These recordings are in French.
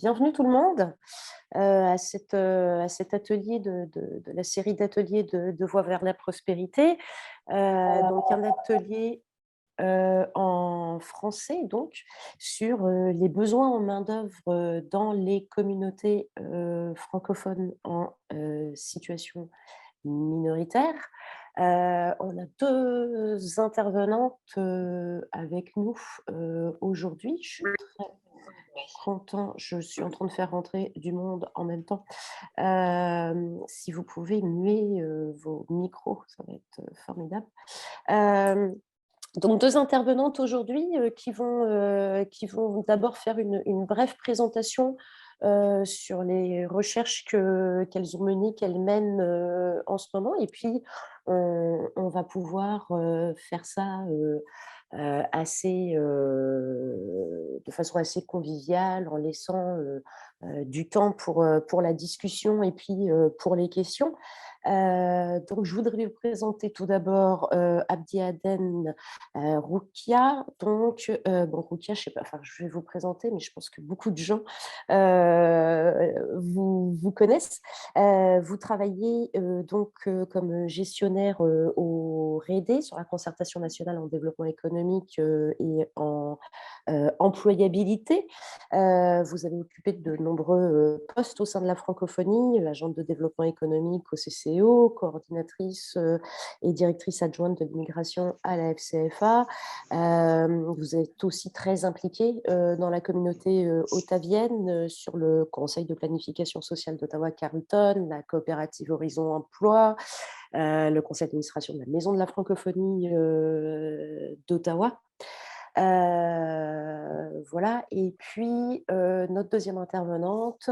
bienvenue tout le monde à cet atelier de la série d'ateliers de Voie vers la prospérité. Donc un atelier en français donc sur les besoins en main-d'œuvre dans les communautés francophones en situation minoritaire. On a deux intervenantes avec nous aujourd'hui. Je suis très content, je suis en train de faire rentrer du monde en même temps. Si vous pouvez muer vos micros, ça va être formidable. Donc 2 intervenantes aujourd'hui qui vont d'abord faire une brève présentation sur les recherches qu'elles ont menées, qu'elles mènent en ce moment. Et puis, on va pouvoir faire ça de façon assez conviviale, en laissant du temps pour la discussion et puis pour les questions. Donc, je voudrais vous présenter tout d'abord Abdi Aden Roukia. Donc, bon, Roukia, je sais pas, enfin, je vais vous présenter, mais je pense que beaucoup de gens vous connaissent. Vous travaillez comme gestionnaire au REDE, sur la concertation nationale en développement économique et en employabilité. Vous avez occupé de nombreux postes au sein de la francophonie, agente de développement économique au CCO, coordinatrice et directrice adjointe de l'immigration à la FCFA. Vous êtes aussi très impliquée dans la communauté ottavienne, sur le conseil de planification sociale d'Ottawa-Carleton, la coopérative Horizon Emploi, le conseil d'administration de la Maison de la francophonie d'Ottawa. Voilà. Et puis notre deuxième intervenante,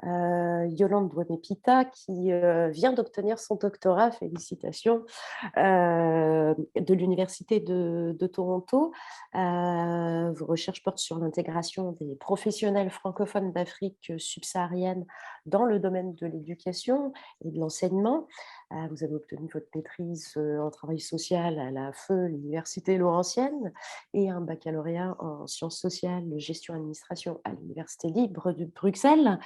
Yolande Douane-Pita, qui vient d'obtenir son doctorat, félicitations, de l'Université de Toronto. Vos recherches portent sur l'intégration des professionnels francophones d'Afrique subsaharienne dans le domaine de l'éducation et de l'enseignement. Vous avez obtenu votre maîtrise en travail social à la FEU, l'Université Laurentienne, et un baccalauréat en sciences sociales, gestion administration à l'Université libre de Bruxelles.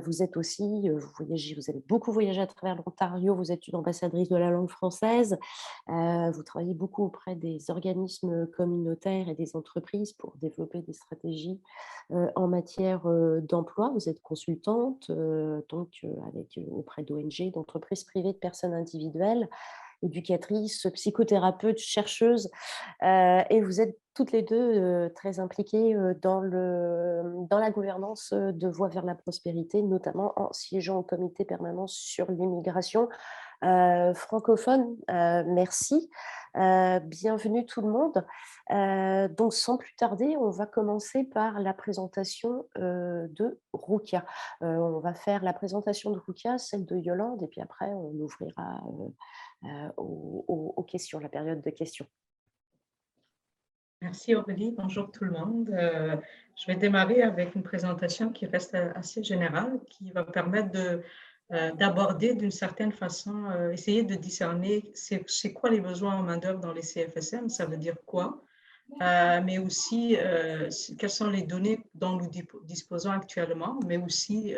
Vous êtes aussi, vous avez beaucoup voyagé à travers l'Ontario, vous êtes une ambassadrice de la langue française, vous travaillez beaucoup auprès des organismes communautaires et des entreprises pour développer des stratégies en matière d'emploi. Vous êtes consultante auprès d'ONG, d'entreprises privées, de personnes individuelles, éducatrice, psychothérapeute, chercheuse, et vous êtes toutes les deux très impliquées dans la gouvernance de Voie vers la prospérité, notamment en siégeant au comité permanent sur l'immigration francophone. Merci. Bienvenue tout le monde. Donc, sans plus tarder, on va commencer par la présentation de Roukia. On va faire la présentation de Roukia, celle de Yolande, et puis après, on ouvrira aux questions, la période de questions. Merci Aurélie, bonjour tout le monde. Je vais démarrer avec une présentation qui reste assez générale, qui va permettre d'aborder d'une certaine façon, essayer de discerner c'est quoi les besoins en main-d'œuvre dans les CFSM, ça veut dire quoi, mais aussi quelles sont les données dont nous disposons actuellement, mais aussi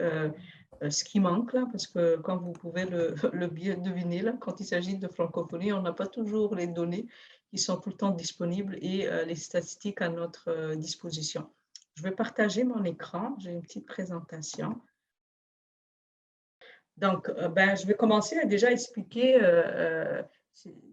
ce qui manque là, parce que comme vous pouvez le bien deviner, là, quand il s'agit de francophonie, on n'a pas toujours les données qui sont tout le temps disponibles et les statistiques à notre disposition. Je vais partager mon écran, j'ai une petite présentation. Donc, je vais commencer à déjà expliquer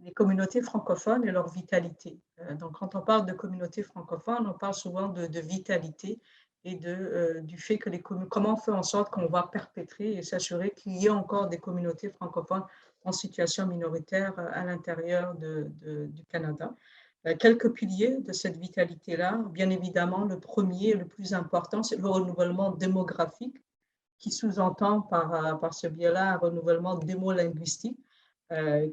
les communautés francophones et leur vitalité. Donc, quand on parle de communautés francophones, on parle souvent de vitalité et du fait que comment on fait en sorte qu'on va perpétrer et s'assurer qu'il y ait encore des communautés francophones en situation minoritaire à l'intérieur du Canada. Quelques piliers de cette vitalité-là, bien évidemment, le premier et le plus important, c'est le renouvellement démographique, qui sous-entend par ce biais-là un renouvellement démolinguistique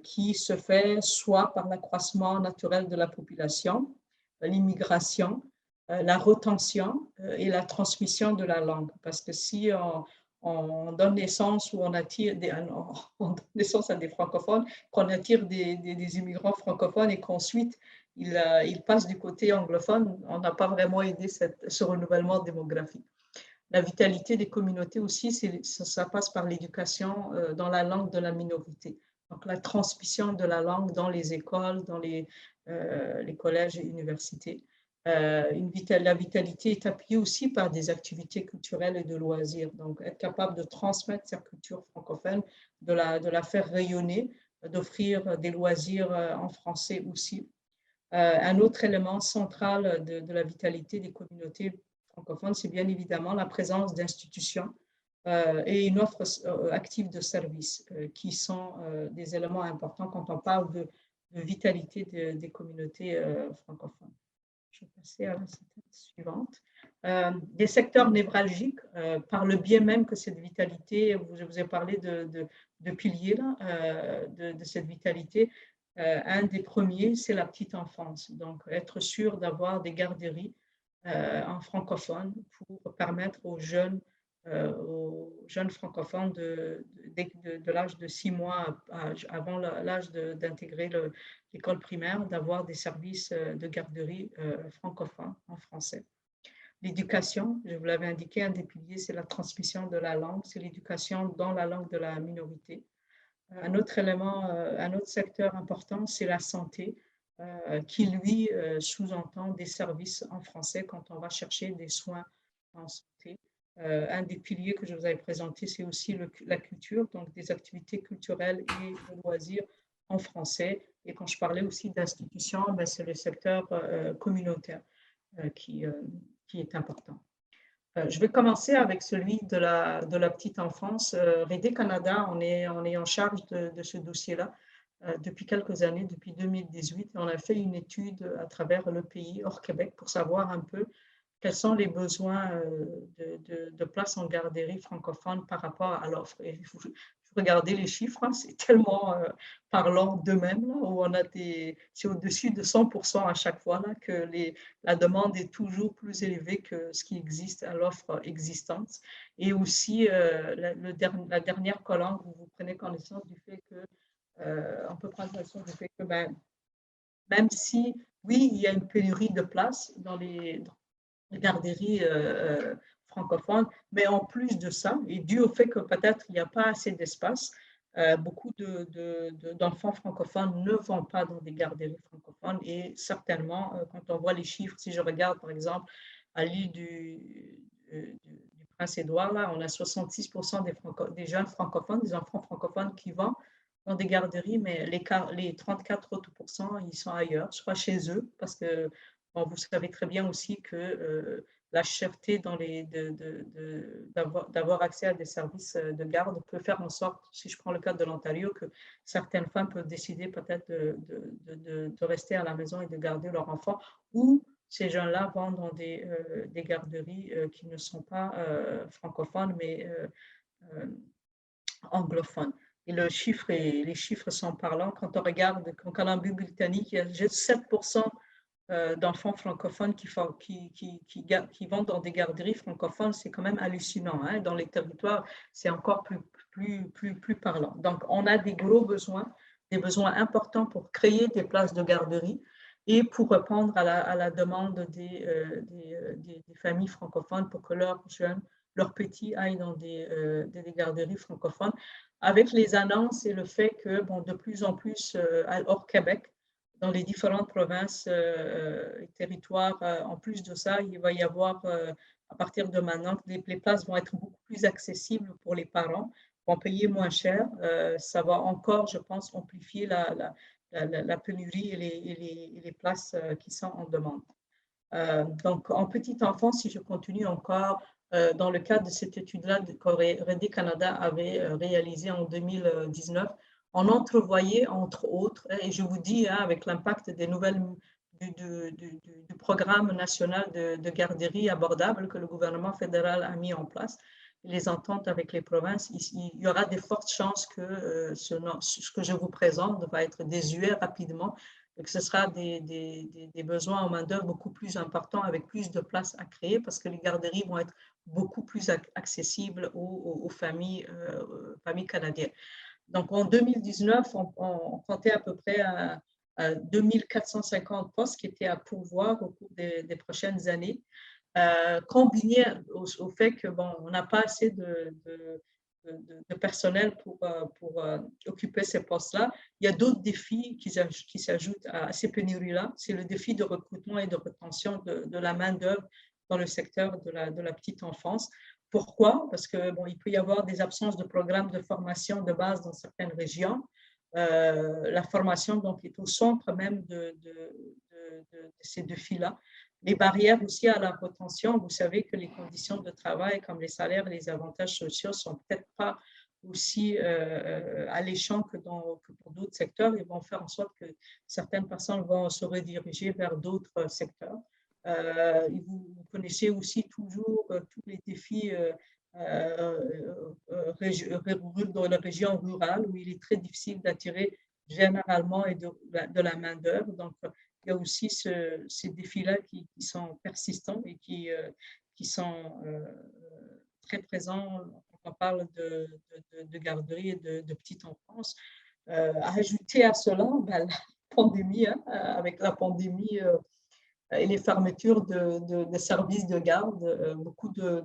qui se fait soit par l'accroissement naturel de la population, l'immigration, la retention et la transmission de la langue. Parce que si on donne naissance ou on donne naissance à des francophones, qu'on attire des immigrants francophones et qu'ensuite ils passent du côté anglophone, on n'a pas vraiment aidé ce renouvellement démographique. la vitalité des communautés aussi, ça passe par l'éducation dans la langue de la minorité. Donc, la transmission de la langue dans les écoles, dans les collèges et universités. La vitalité est appuyée aussi par des activités culturelles et de loisirs. Donc, être capable de transmettre cette culture francophone, de la faire rayonner, d'offrir des loisirs en français aussi. Un autre élément central de la vitalité des communautés francophones, c'est bien évidemment la présence d'institutions et une offre active de services qui sont des éléments importants quand on parle de vitalité des communautés francophones. Je vais passer à la suivante. Des secteurs névralgiques, par le biais même que cette vitalité, je vous ai parlé de piliers là, de cette vitalité. Un des premiers, c'est la petite enfance. Donc, être sûr d'avoir des garderies en francophone pour permettre aux jeunes francophones de l'âge de 6 mois avant l'âge d'intégrer l'école primaire, d'avoir des services de garderie francophones en français. L'éducation, je vous l'avais indiqué, un des piliers, c'est la transmission de la langue, c'est l'éducation dans la langue de la minorité. Un autre élément, un autre secteur important, c'est la santé, qui, lui, sous-entend des services en français quand on va chercher des soins en santé. Un des piliers que je vous avais présenté, c'est aussi la culture, donc des activités culturelles et de loisirs en français. Et quand je parlais aussi d'institutions, ben, c'est le secteur communautaire qui est important. Je vais commencer avec celui de la petite enfance. Rede Canada, on est en charge de ce dossier-là depuis quelques années, depuis 2018. On a fait une étude à travers le pays, hors Québec, pour savoir un peu quels sont les besoins de place en garderie francophone par rapport à l'offre. Et vous regardez les chiffres, hein, c'est tellement parlant d'eux-mêmes, où on a c'est au-dessus de 100% à chaque fois, là, que la demande est toujours plus élevée que ce qui existe à l'offre existante. Et aussi, la dernière colonne, vous prenez connaissance du fait que, on peut prendre connaissance du fait que, ben, même si, oui, il y a une pénurie de places dans les garderies francophones, mais en plus de ça, et dû au fait que peut-être il n'y a pas assez d'espace, beaucoup d'enfants francophones ne vont pas dans des garderies francophones et certainement, quand on voit les chiffres, si je regarde par exemple à l'île du Prince-Édouard, là, on a 66% des jeunes francophones, des enfants francophones qui vont dans des garderies, mais les 34 autres pourcents, ils sont ailleurs, soit chez eux, parce que bon, vous savez très bien aussi que la cherté d'avoir accès à des services de garde peut faire en sorte, si je prends le cas de l'Ontario, que certaines femmes peuvent décider peut-être de rester à la maison et de garder leur enfant, ou ces jeunes-là vont dans des garderies qui ne sont pas francophones, mais anglophones. Et les chiffres sont parlants. Quand on regarde en Colombie-Britannique, il y a juste 7% d'enfants francophones qui vont dans des garderies francophones, c'est quand même hallucinant. Hein? Dans les territoires, c'est encore plus parlant. Donc, on a des gros besoins, des besoins importants pour créer des places de garderie et pour répondre à la demande des familles francophones pour que leurs jeunes, leurs petits aillent dans des garderies francophones. Avec les annonces et le fait que, bon, de plus en plus, hors Québec, dans les différentes provinces et territoires, en plus de ça, il va y avoir, à partir de maintenant, que les places vont être beaucoup plus accessibles pour les parents, vont payer moins cher. Ça va encore, je pense, amplifier la pénurie et les places qui sont en demande. Donc, en petite enfance, si je continue encore, dans le cadre de cette étude-là que Rede Canada avait réalisée en 2019, on entrevoyait, entre autres, et je vous dis, hein, avec l'impact des nouvelles du programme national de garderie abordable que le gouvernement fédéral a mis en place, les ententes avec les provinces, il y aura de fortes chances que ce que je vous présente va être désuet rapidement et que ce sera des besoins en main-d'œuvre beaucoup plus importants avec plus de places à créer parce que les garderies vont être beaucoup plus accessibles aux familles canadiennes. Donc, en 2019, on comptait à peu près à 2450 postes qui étaient à pourvoir au cours des prochaines années. combiné au fait que, bon, on n'a pas assez de personnel pour occuper ces postes-là. Il y a d'autres défis qui s'ajoutent à ces pénuries-là. C'est le défi de recrutement et de rétention de la main-d'œuvre dans le secteur de la petite enfance. Pourquoi? Parce que, bon, il peut y avoir des absences de programmes de formation de base dans certaines régions. La formation donc, est au centre même de ces défis-là. Les barrières aussi à la rétention, vous savez que les conditions de travail comme les salaires et les avantages sociaux ne sont peut-être pas aussi alléchants que pour d'autres secteurs. Ils vont faire en sorte que certaines personnes vont se rediriger vers d'autres secteurs. Vous connaissez aussi toujours tous les défis dans les régions rurales où il est très difficile d'attirer généralement de la main-d'œuvre. Donc, il y a aussi ces défis-là qui sont persistants et qui sont très présents quand on parle de garderie et de petite enfance. Ajouter à cela ben, la pandémie, hein, avec la pandémie et les fermetures de services de garde, beaucoup de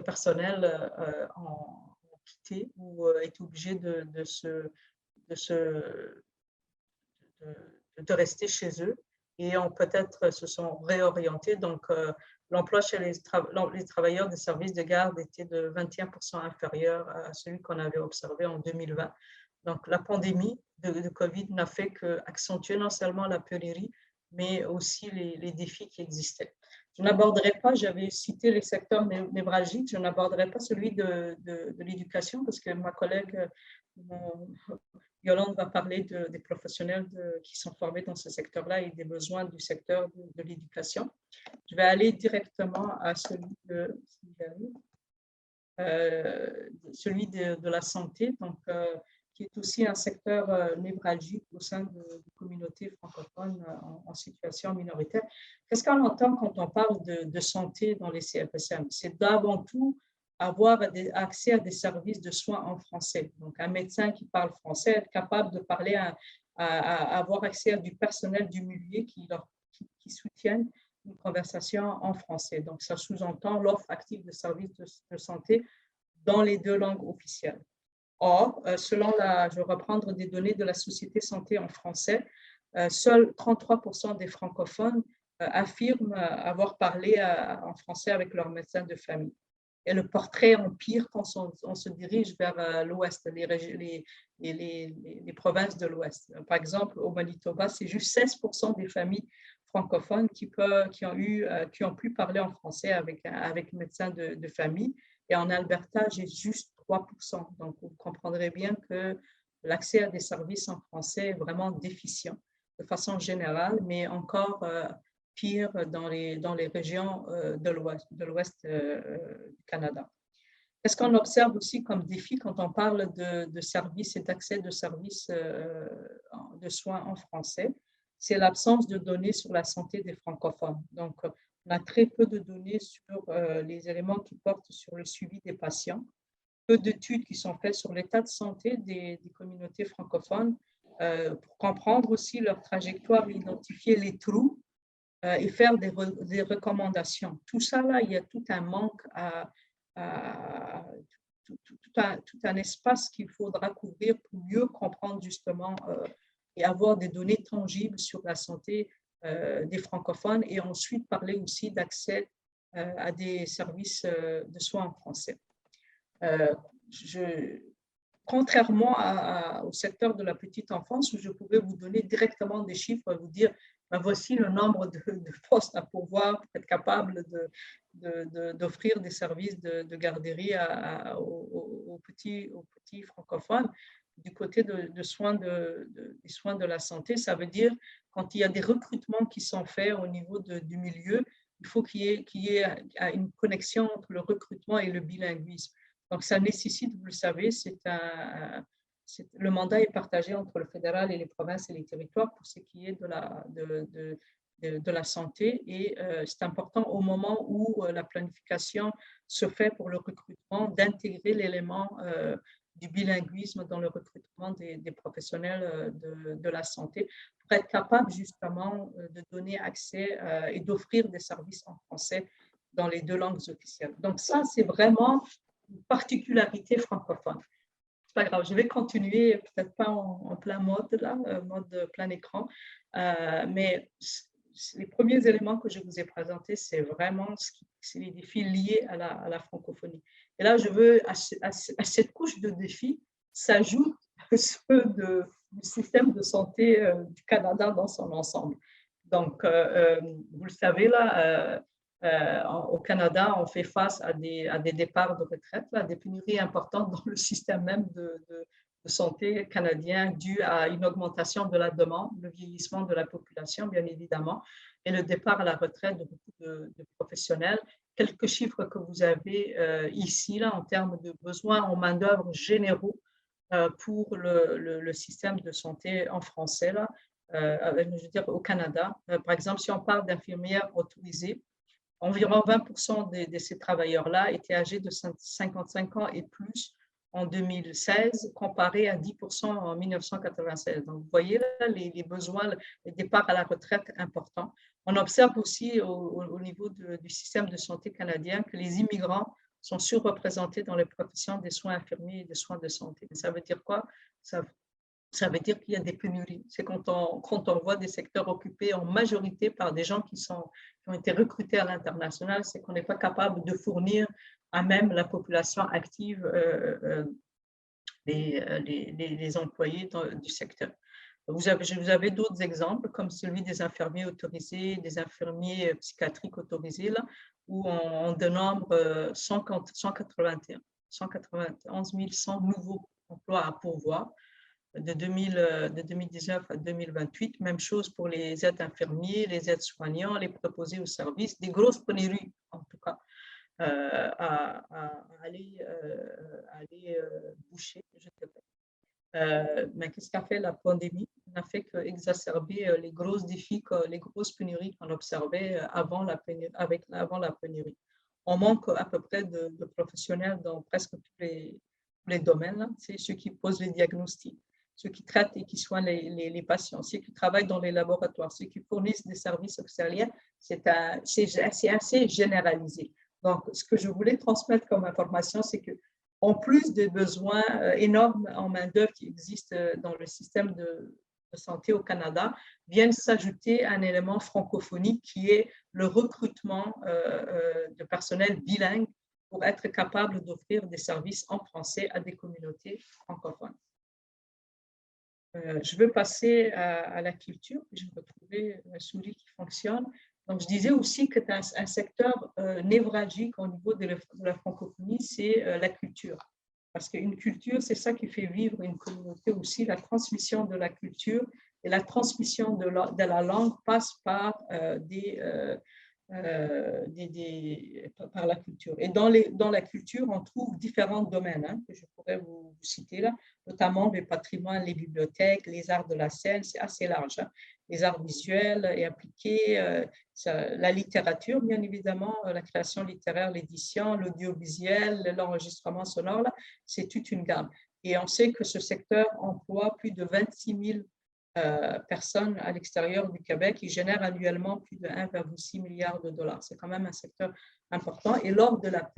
personnel ont quitté ou est obligé de rester chez eux et ont peut-être se sont réorientés. Donc, l'emploi chez les travailleurs des services de garde était de 21% inférieur à celui qu'on avait observé en 2020. Donc, la pandémie de COVID n'a fait qu'accentuer non seulement la pénurie, mais aussi les défis qui existaient. Je n'aborderai pas, j'avais cité les secteurs névralgiques, je n'aborderai pas celui de l'éducation parce que ma collègue Yolande va parler des professionnels qui sont formés dans ce secteur-là et des besoins du secteur de l'éducation. Je vais aller directement à celui de la santé, donc, qui est aussi un secteur névralgique au sein de communautés francophones en situation minoritaire. Qu'est-ce qu'on entend quand on parle de santé dans les CFSM? C'est d'avant tout avoir accès à des services de soins en français. Donc, un médecin qui parle français, être capable de parler avoir accès à du personnel du milieu qui soutiennent une conversation en français. Donc, ça sous-entend l'offre active de services de santé dans les deux langues officielles. Or, je vais reprendre des données de la Société Santé en français, seuls 33% des francophones affirment avoir parlé en français avec leur médecin de famille. Et le portrait empire quand on se dirige vers l'Ouest, les provinces de l'Ouest. Par exemple, au Manitoba, c'est juste 16% des familles francophones qui ont pu parler en français avec un médecin de famille. Et en Alberta, j'ai juste 3%. Donc, vous comprendrez bien que l'accès à des services en français est vraiment déficient de façon générale, mais encore pire dans les régions de l'Ouest du Canada. Qu'est-ce qu'on observe aussi comme défi quand on parle de services et d'accès de services de soins en français? C'est l'absence de données sur la santé des francophones. Donc, on a très peu de données sur les éléments qui portent sur le suivi des patients, peu d'études qui sont faites sur l'état de santé des communautés francophones pour comprendre aussi leur trajectoire, identifier les trous et faire des recommandations. Tout ça, là, il y a tout un manque, tout un espace qu'il faudra couvrir pour mieux comprendre justement et avoir des données tangibles sur la santé des francophones et ensuite parler aussi d'accès à des services de soins en français. Contrairement au secteur de la petite enfance, où je pouvais vous donner directement des chiffres, vous dire ben voici le nombre de postes à pourvoir pour être capable d'offrir des services de garderie aux petits francophones. Du côté des soins de la santé, ça veut dire quand il y a des recrutements qui sont faits au niveau du milieu, il faut qu'il y ait une connexion entre le recrutement et le bilinguisme. Donc, ça nécessite, vous le savez, le mandat est partagé entre le fédéral et les provinces et les territoires pour ce qui est de la santé. Et c'est important au moment où la planification se fait pour le recrutement d'intégrer l'élément du bilinguisme dans le recrutement des professionnels de la santé, pour être capable justement de donner accès et d'offrir des services en français dans les 2 langues officielles. Donc ça, c'est vraiment une particularité francophone. C'est pas grave, je vais continuer, peut-être pas en plein mode, là, mode plein écran, mais les premiers éléments que je vous ai présentés, c'est vraiment c'est les défis liés à la francophonie. Et là, je veux, à cette couche de défis, s'ajoutent ceux du système de santé du Canada dans son ensemble. Donc, vous le savez, là, au Canada, on fait face à des départs de retraite, à des pénuries importantes dans le système même de santé canadien dû à une augmentation de la demande, le vieillissement de la population, bien évidemment, et le départ à la retraite de beaucoup de professionnels. Quelques chiffres que vous avez ici, là, en termes de besoins en main-d'œuvre généraux pour le système de santé en français, là, je veux dire au Canada. Par exemple, si on parle d'infirmières autorisées, environ 20% de ces travailleurs-là étaient âgés de 55 ans et plus en 2016, comparé à 10% en 1996. Donc, vous voyez là, les besoins, les départs à la retraite importants. On observe aussi au niveau du système de santé canadien que les immigrants sont surreprésentés dans les professions des soins infirmiers et des soins de santé. Ça veut dire quoi? Ça veut dire qu'il y a des pénuries. C'est quand on voit des secteurs occupés en majorité par des gens qui ont été recrutés à l'international, c'est qu'on n'est pas capable de fournir à même la population active les employés du secteur. Vous avez d'autres exemples, comme celui des infirmiers autorisés, des infirmiers psychiatriques autorisés, là, où on dénombre 191 100 nouveaux emplois à pourvoir de 2019 à 2028. Même chose pour les aides infirmiers, les aides soignants, les préposés aux services, des grosses pénuries en tout cas à aller boucher, je dirais. Mais qu'est-ce qu'a fait la pandémie? Elle n'a fait qu'exacerber les gros défis, les grosses pénuries qu'on observait avant la pénurie. On manque à peu près de professionnels dans presque tous les domaines. C'est ceux qui posent les diagnostics, ceux qui traitent et qui soignent les patients, ceux qui travaillent dans les laboratoires, ceux qui fournissent des services auxiliaires. C'est assez généralisé. Donc, ce que je voulais transmettre comme information, c'est que en plus des besoins énormes en main-d'œuvre qui existent dans le système de santé au Canada, viennent s'ajouter un élément francophonique qui est le recrutement de personnel bilingue pour être capable d'offrir des services en français à des communautés francophones. Je veux passer à la culture. Je vais retrouver la souris qui fonctionne. Donc, je disais aussi que un secteur névralgique au niveau de la francophonie, c'est la culture. Parce qu'une culture, c'est ça qui fait vivre une communauté aussi. La transmission de la culture et la transmission de la langue passe par par la culture. Et dans la culture, on trouve différents domaines que je pourrais vous citer là, notamment le patrimoine, les bibliothèques, les arts de la scène, c'est assez large. Les arts visuels et appliqués, la littérature, bien évidemment, la création littéraire, l'édition, l'audiovisuel, l'enregistrement sonore, c'est toute une gamme. Et on sait que ce secteur emploie plus de 26 000 personnes à l'extérieur du Québec qui génèrent annuellement plus de 1,6 milliard de dollars. C'est quand même un secteur important. Et lors de la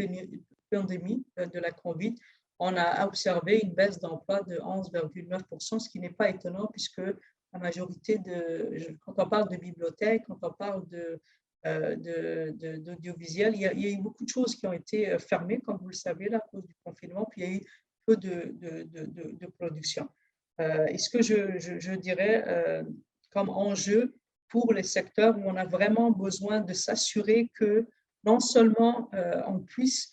pandémie de la COVID, on a observé une baisse d'emploi de 11,9%, ce qui n'est pas étonnant puisque la majorité quand on parle de bibliothèques, quand on parle d'audiovisuel, il y a eu beaucoup de choses qui ont été fermées, comme vous le savez, à cause du confinement, puis il y a eu peu de production. Et ce que je dirais comme enjeu pour les secteurs où on a vraiment besoin de s'assurer que non seulement on puisse,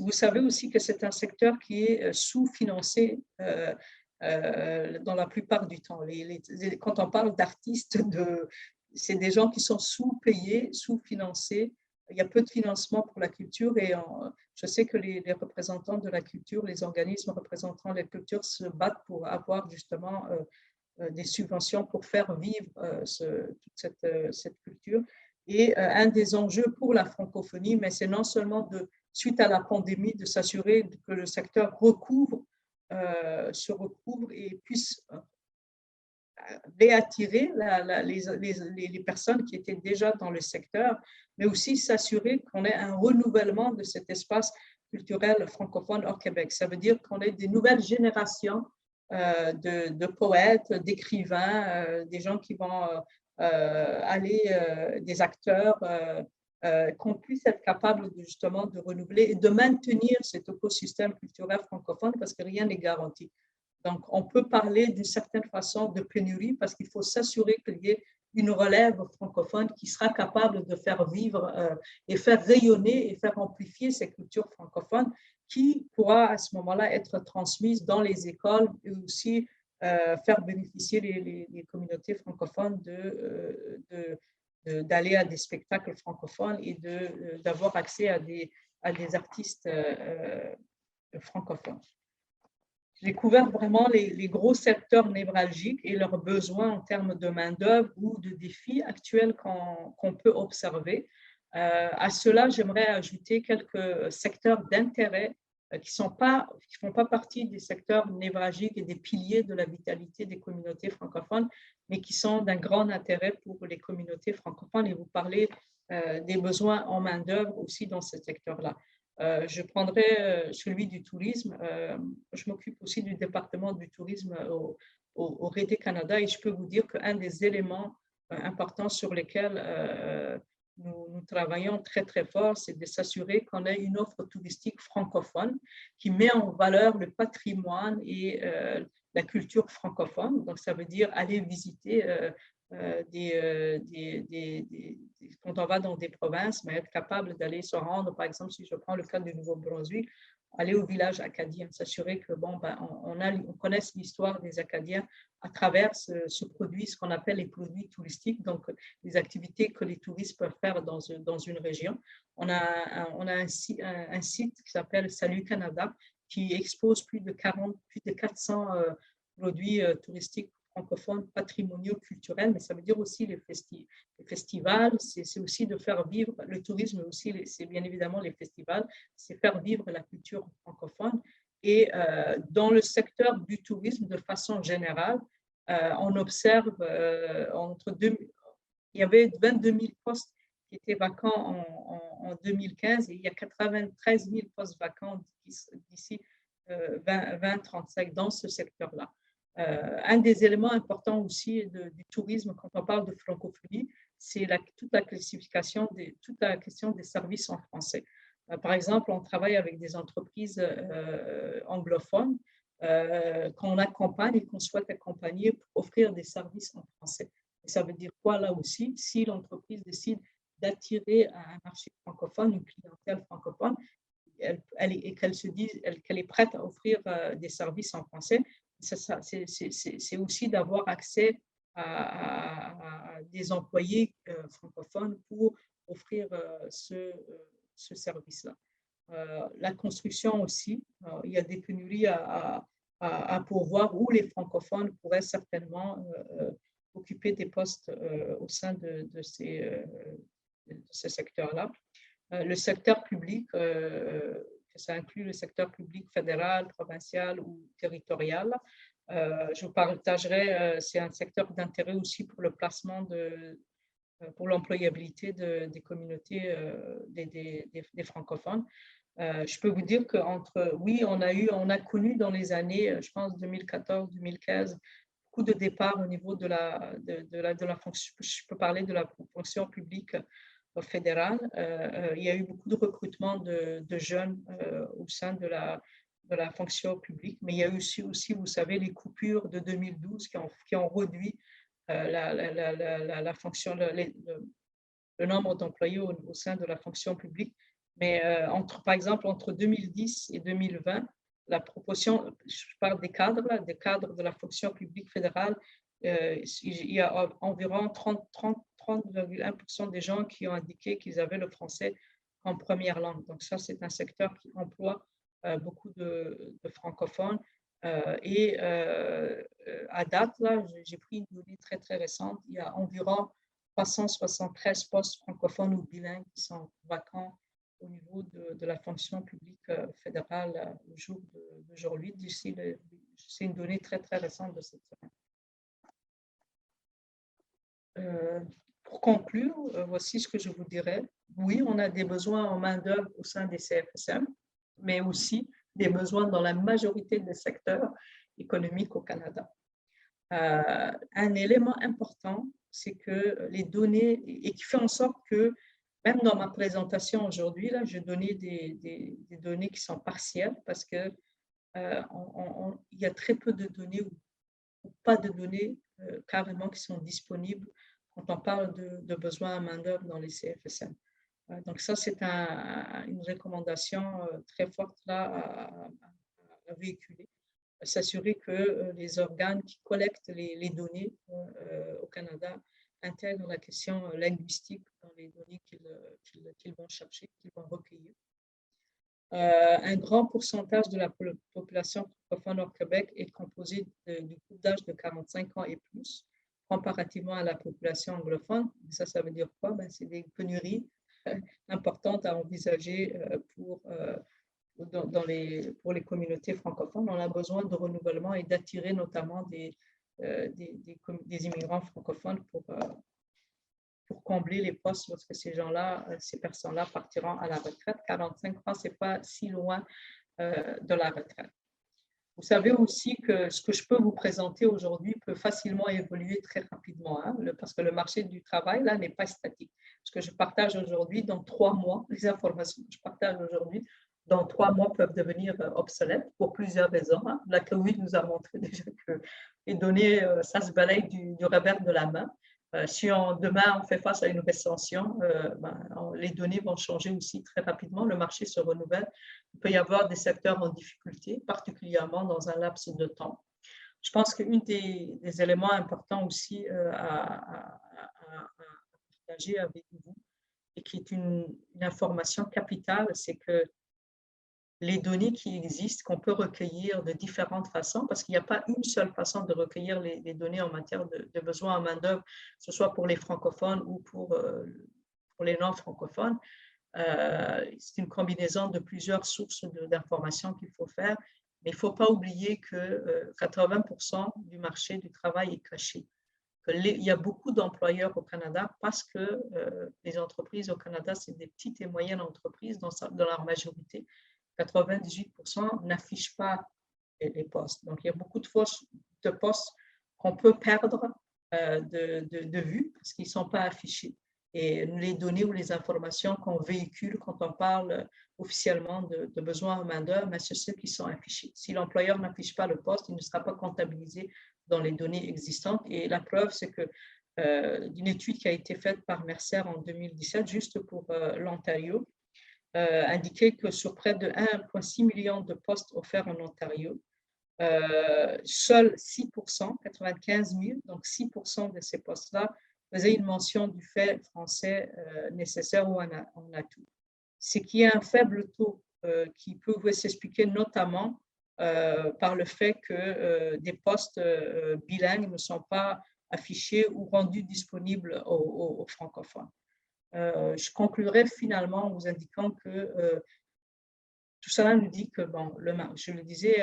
vous savez aussi que c'est un secteur qui est sous-financé dans la plupart du temps. Quand on parle d'artistes, c'est des gens qui sont sous-payés, sous-financés. Il y a peu de financement pour la culture et je sais que les représentants de la culture, les organismes représentant la culture se battent pour avoir justement des subventions pour faire vivre toute cette culture. Et un des enjeux pour la francophonie, mais c'est non seulement suite à la pandémie, de s'assurer que le secteur recouvre se recouvrent et puissent réattirer les personnes qui étaient déjà dans le secteur, mais aussi s'assurer qu'on ait un renouvellement de cet espace culturel francophone hors Québec. Ça veut dire qu'on ait des nouvelles générations de poètes, d'écrivains, des gens qui vont des acteurs, qu'on puisse être capable justement de renouveler et de maintenir cet écosystème culturel francophone parce que rien n'est garanti. Donc, on peut parler d'une certaine façon de pénurie parce qu'il faut s'assurer qu'il y ait une relève francophone qui sera capable de faire vivre et faire rayonner et faire amplifier ces cultures francophones qui pourra à ce moment-là être transmise dans les écoles et aussi faire bénéficier les communautés francophones d'aller à des spectacles francophones et d'avoir accès à des artistes francophones. J'ai couvert vraiment les gros secteurs névralgiques et leurs besoins en termes de main-d'œuvre ou de défis actuels qu'on peut observer. À cela, j'aimerais ajouter quelques secteurs d'intérêt qui font pas partie des secteurs névralgiques et des piliers de la vitalité des communautés francophones, mais qui sont d'un grand intérêt pour les communautés francophones. Et vous parlez des besoins en main-d'œuvre aussi dans ce secteur-là. Je prendrai celui du tourisme. Je m'occupe aussi du département du tourisme au RD Canada et je peux vous dire qu'un des éléments importants sur lesquels nous travaillons très, très fort, c'est de s'assurer qu'on ait une offre touristique francophone qui met en valeur le patrimoine et la culture francophone. Donc, ça veut dire aller visiter quand on va dans des provinces, mais être capable d'aller se rendre, par exemple, si je prends le cas du Nouveau-Brunswick, aller au village acadien, s'assurer que on connaisse l'histoire des Acadiens à travers ce produit, ce qu'on appelle les produits touristiques, donc les activités que les touristes peuvent faire dans une région. On a un site qui s'appelle Salut Canada qui expose plus de 400 produits touristiques francophones patrimoniaux culturels, mais ça veut dire aussi les festivals, c'est aussi de faire vivre le tourisme aussi, c'est bien évidemment les festivals, c'est faire vivre la culture francophone. Et dans le secteur du tourisme, de façon générale, on observe il y avait 22 000 postes qui étaient vacants en 2015 et il y a 93 000 postes vacants d'ici 2035 dans ce secteur-là. Un des éléments importants aussi du tourisme quand on parle de francophonie, c'est toute la question des services en français. Par exemple, on travaille avec des entreprises anglophones qu'on accompagne et qu'on souhaite accompagner pour offrir des services en français. Et ça veut dire quoi là aussi? Si l'entreprise décide d'attirer un marché francophone, une clientèle francophone, et qu'elle est prête à offrir des services en français, c'est aussi d'avoir accès à des employés francophones pour offrir ce service-là. La construction aussi, il y a des pénuries à pourvoir où les francophones pourraient certainement occuper des postes au sein de ce secteur-là. Le secteur public, ça inclut le secteur public fédéral, provincial ou territorial. Je vous partagerai, c'est un secteur d'intérêt aussi pour le placement pour l'employabilité des communautés des francophones. Je peux vous dire oui, on a connu dans les années, je pense 2014-2015, beaucoup de départs au niveau de la fonction, je peux parler de la fonction publique fédérale. Il y a eu beaucoup de recrutement de jeunes au sein de la fonction publique, mais il y a eu aussi, vous savez, les coupures de 2012 qui ont réduit la fonction, le nombre d'employés au sein de la fonction publique. Mais par exemple, entre 2010 et 2020, la proportion, je parle des cadres de la fonction publique fédérale, il y a environ 30,1% des gens qui ont indiqué qu'ils avaient le français en première langue. Donc ça, c'est un secteur qui emploie beaucoup de francophones. Et à date, là, j'ai pris une donnée très, très récente. Il y a environ 373 postes francophones ou bilingues qui sont vacants au niveau de la fonction publique fédérale au jour d'aujourd'hui. C'est une donnée très, très récente de cette semaine. Pour conclure, voici ce que je vous dirais. Oui, on a des besoins en main-d'œuvre au sein des CFSM, mais aussi des besoins dans la majorité des secteurs économiques au Canada. Un élément important, c'est que les données, et qui fait en sorte que, même dans ma présentation aujourd'hui, là, je donnais des données qui sont partielles parce que il y a très peu de données ou pas de données carrément qui sont disponibles quand on parle de besoins à main-d'œuvre dans les CFSM. Donc ça, c'est une recommandation très forte là à véhiculer. S'assurer que les organes qui collectent les données au Canada intègrent la question linguistique dans les données qu'ils vont chercher, qu'ils vont recueillir. Un grand pourcentage de la population francophone au Québec est composé du groupe d'âge de 45 ans et plus, comparativement à la population anglophone. Ça veut dire quoi? C'est des pénuries importantes à envisager pour les communautés francophones. On a besoin de renouvellement et d'attirer notamment des immigrants francophones pour combler les postes lorsque ces personnes-là partiront à la retraite. 45 ans, ce n'est pas si loin de la retraite. Vous savez aussi que ce que je peux vous présenter aujourd'hui peut facilement évoluer très rapidement, parce que le marché du travail, là, n'est pas statique. Ce que je partage aujourd'hui, dans 3 mois, les informations que je partage aujourd'hui, dans 3 mois, peuvent devenir obsolètes pour plusieurs raisons. La COVID nous a montré déjà que les données, ça se balaye du revers de la main. Si demain, on fait face à une récession, les données vont changer aussi très rapidement. Le marché se renouvelle. Il peut y avoir des secteurs en difficulté, particulièrement dans un laps de temps. Je pense qu'un des éléments importants aussi à partager avec vous et qui est une information capitale, c'est que les données qui existent, qu'on peut recueillir de différentes façons, parce qu'il n'y a pas une seule façon de recueillir les données en matière de besoins en main-d'œuvre, que ce soit pour les francophones ou pour les non-francophones. C'est une combinaison de plusieurs sources d'informations qu'il faut faire, mais il ne faut pas oublier que 80% du marché du travail est caché. Il y a beaucoup d'employeurs au Canada parce que les entreprises au Canada, c'est des petites et moyennes entreprises dans leur majorité. 98% n'affichent pas les postes. Donc, il y a beaucoup de postes qu'on peut perdre de vue parce qu'ils ne sont pas affichés. Et les données ou les informations qu'on véhicule quand on parle officiellement de besoins en main-d'œuvre, c'est ceux qui sont affichés. Si l'employeur n'affiche pas le poste, il ne sera pas comptabilisé dans les données existantes. Et la preuve, c'est que d'une étude qui a été faite par Mercer en 2017, juste pour l'Ontario, indiquait que sur près de 1,6 million de postes offerts en Ontario, seuls 6%, 95 000, donc 6% de ces postes-là, faisaient une mention du fait français nécessaire ou en atout. Ce qui est un faible taux qui peut s'expliquer notamment par le fait que des postes bilingues ne sont pas affichés ou rendus disponibles aux francophones. Je conclurai finalement en vous indiquant que tout cela nous dit que, je le disais,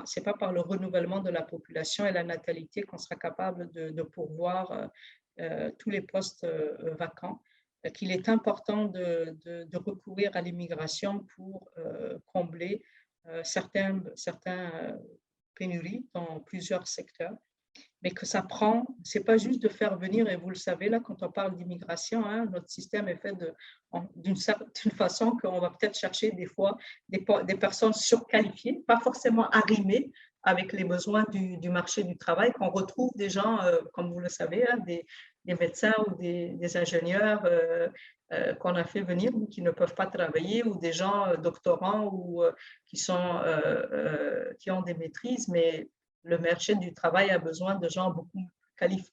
ce n'est pas par le renouvellement de la population et la natalité qu'on sera capable de pourvoir tous les postes vacants, qu'il est important de recourir à l'immigration pour combler certaines pénuries dans plusieurs secteurs. Mais que ça prend, ce n'est pas juste de faire venir, et vous le savez, là, quand on parle d'immigration, notre système est fait d'une certaine façon qu'on va peut-être chercher des fois des personnes surqualifiées, pas forcément arrimées avec les besoins du marché du travail, qu'on retrouve des gens, comme vous le savez, des médecins ou des ingénieurs qu'on a fait venir ou qui ne peuvent pas travailler, ou des gens doctorants ou qui ont des maîtrises, mais le marché du travail a besoin de gens beaucoup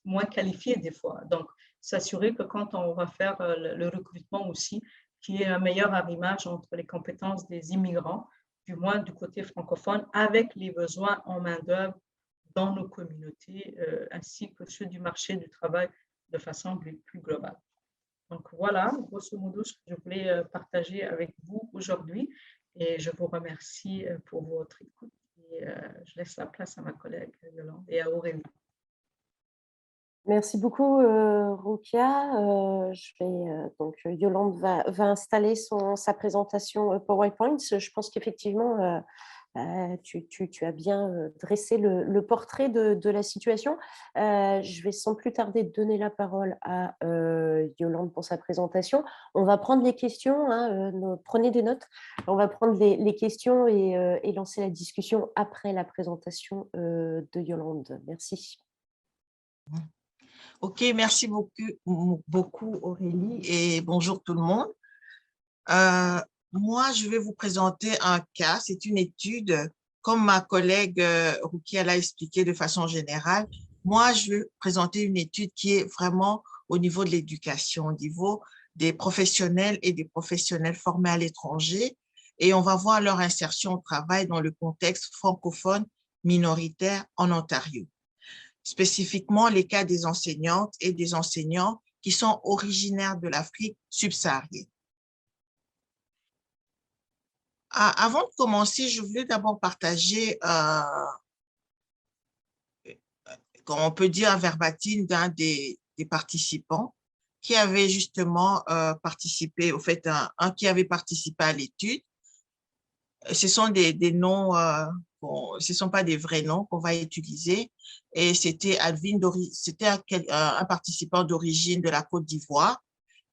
moins qualifiés des fois. Donc, s'assurer que quand on va faire le recrutement aussi, qu'il y ait un meilleur arrimage entre les compétences des immigrants, du moins du côté francophone, avec les besoins en main-d'œuvre dans nos communautés, ainsi que ceux du marché du travail de façon plus globale. Donc, voilà. voilà, grosso modo, ce que je voulais partager avec vous aujourd'hui. Et je vous remercie pour votre écoute. Et je laisse la place à ma collègue Yolande et à Aurélie. Merci beaucoup, Rukia. Donc, Yolande va installer sa présentation PowerPoint. Je pense qu'effectivement, tu as bien dressé le portrait de la situation. Je vais sans plus tarder donner la parole à Yolande pour sa présentation. On va prendre les questions, hein, prenez des notes. On va prendre les questions et lancer la discussion après la présentation de Yolande. Merci. Ok, merci beaucoup Aurélie et bonjour tout le monde. Moi, je vais vous présenter un cas. C'est une étude, comme ma collègue Rukia l'a expliqué de façon générale. Moi, je vais présenter une étude qui est vraiment au niveau de l'éducation, au niveau des professionnels et des professionnels formés à l'étranger. Et on va voir leur insertion au travail dans le contexte francophone minoritaire en Ontario. Spécifiquement les cas des enseignantes et des enseignants qui sont originaires de l'Afrique subsaharienne. Avant de commencer, je voulais d'abord partager, comme on peut dire, un verbatim d'un des participants qui avait justement participé, au fait, un qui avait participé à l'étude. Ce sont des noms, ce ne sont pas des vrais noms qu'on va utiliser. Et c'était un participant d'origine de la Côte d'Ivoire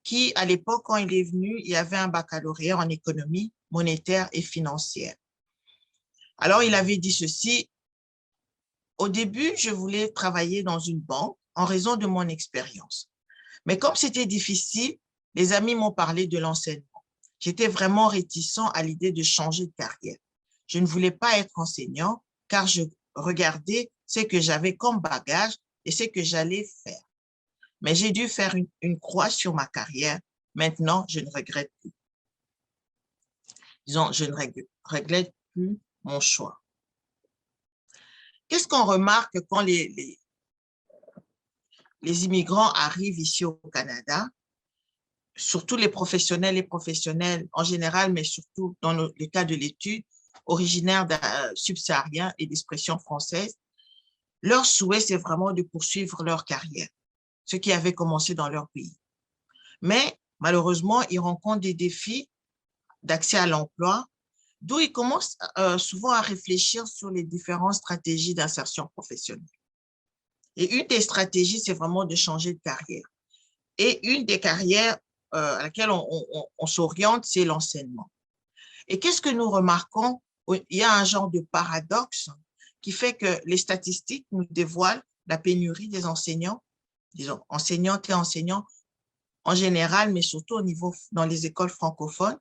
qui, à l'époque, quand il est venu, il avait un baccalauréat en économie monétaire et financière. Alors, il avait dit ceci: au début, je voulais travailler dans une banque en raison de mon expérience. Mais comme c'était difficile, les amis m'ont parlé de l'enseignement. J'étais vraiment réticent à l'idée de changer de carrière. Je ne voulais pas être enseignant car je regardais ce que j'avais comme bagage et ce que j'allais faire. Mais j'ai dû faire une croix sur ma carrière. Maintenant, je ne regrette plus. Disons, je ne regrette plus mon choix. Qu'est-ce qu'on remarque quand les immigrants arrivent ici au Canada? Surtout les professionnels en général, mais surtout dans le cas de l'étude, originaires subsahariens et d'expression française, leur souhait, c'est vraiment de poursuivre leur carrière, ce qui avait commencé dans leur pays. Mais malheureusement, ils rencontrent des défis d'accès à l'emploi, d'où ils commencent souvent à réfléchir sur les différentes stratégies d'insertion professionnelle. Et une des stratégies, c'est vraiment de changer de carrière. Et une des carrières à laquelle on s'oriente, c'est l'enseignement. Et qu'est-ce que nous remarquons? Il y a un genre de paradoxe qui fait que les statistiques nous dévoilent la pénurie des enseignants, disons, enseignantes et enseignants en général, mais surtout au niveau dans les écoles francophones.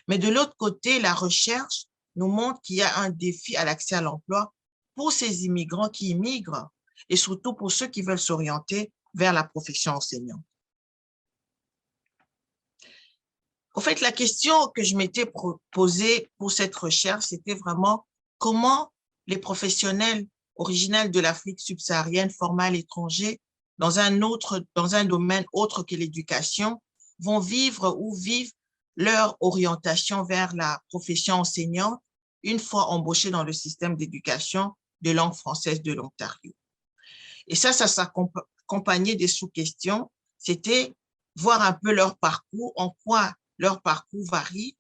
Mais de l'autre côté, la recherche nous montre qu'il y a un défi à l'accès à l'emploi pour ces immigrants qui immigrent et surtout pour ceux qui veulent s'orienter vers la profession enseignante. En fait, la question que je m'étais posée pour cette recherche, c'était vraiment comment les professionnels originels de l'Afrique subsaharienne formés à l'étranger dans un domaine autre que l'éducation vont vivre ou vivent leur orientation vers la profession enseignante une fois embauchés dans le système d'éducation de langue française de l'Ontario. Et ça s'accompagnait des sous-questions, c'était voir un peu leur parcours, en quoi leur parcours varie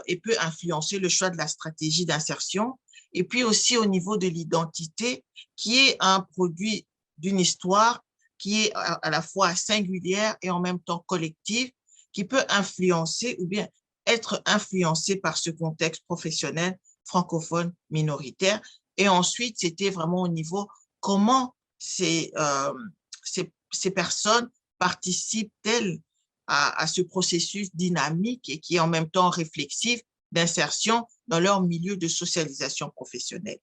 et peut influencer le choix de la stratégie d'insertion, et puis aussi au niveau de l'identité, qui est un produit d'une histoire qui est à la fois singulière et en même temps collective, qui peut influencer ou bien être influencé par ce contexte professionnel francophone minoritaire. Et ensuite, c'était vraiment au niveau comment ces personnes participent-elles à ce processus dynamique et qui est en même temps réflexif d'insertion dans leur milieu de socialisation professionnelle.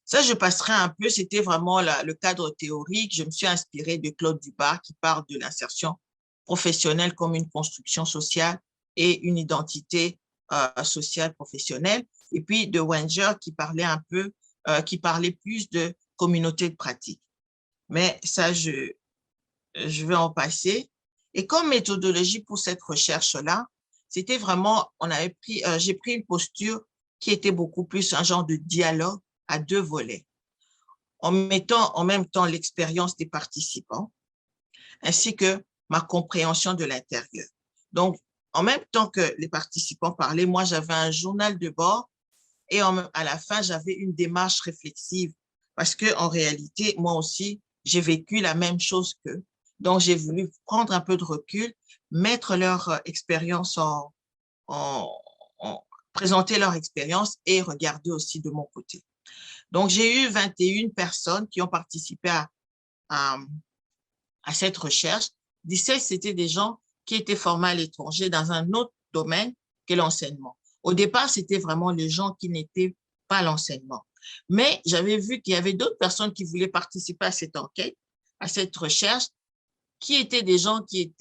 Ça, je passerai un peu, c'était vraiment le cadre théorique. Je me suis inspirée de Claude Dubar qui parle de l'insertion professionnelle comme une construction sociale et une identité sociale professionnelle. Et puis de Wenger qui parlait un peu, qui parlait plus de communauté de pratique. Mais ça, je vais en passer. Et comme méthodologie pour cette recherche-là, c'était vraiment, j'ai pris une posture qui était beaucoup plus un genre de dialogue à deux volets, en mettant en même temps l'expérience des participants, ainsi que ma compréhension de l'intérieur. Donc, en même temps que les participants parlaient, moi, j'avais un journal de bord et à la fin, j'avais une démarche réflexive parce que en réalité, moi aussi, j'ai vécu la même chose qu'eux. Donc, j'ai voulu prendre un peu de recul, mettre leur expérience en, présenter leur expérience et regarder aussi de mon côté. Donc, j'ai eu 21 personnes qui ont participé à, à cette recherche. 17, c'était des gens qui étaient formés à l'étranger dans un autre domaine que l'enseignement. Au départ, c'était vraiment les gens qui n'étaient pas à l'enseignement. Mais j'avais vu qu'il y avait d'autres personnes qui voulaient participer à cette enquête, à cette recherche, qui étaient des gens qui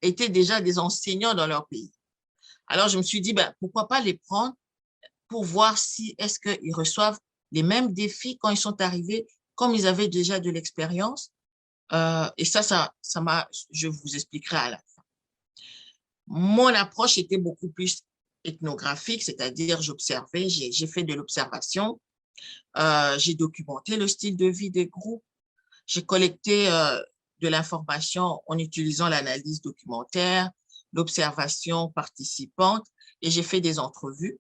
étaient déjà des enseignants dans leur pays. Alors, je me suis dit, ben, pourquoi pas les prendre pour voir si est-ce qu'ils reçoivent les mêmes défis quand ils sont arrivés, comme ils avaient déjà de l'expérience. Et je vous expliquerai à la fin. Mon approche était beaucoup plus ethnographique, c'est-à-dire j'observais, j'ai fait de l'observation, j'ai documenté le style de vie des groupes, j'ai collecté de l'information en utilisant l'analyse documentaire, l'observation participante, et j'ai fait des entrevues.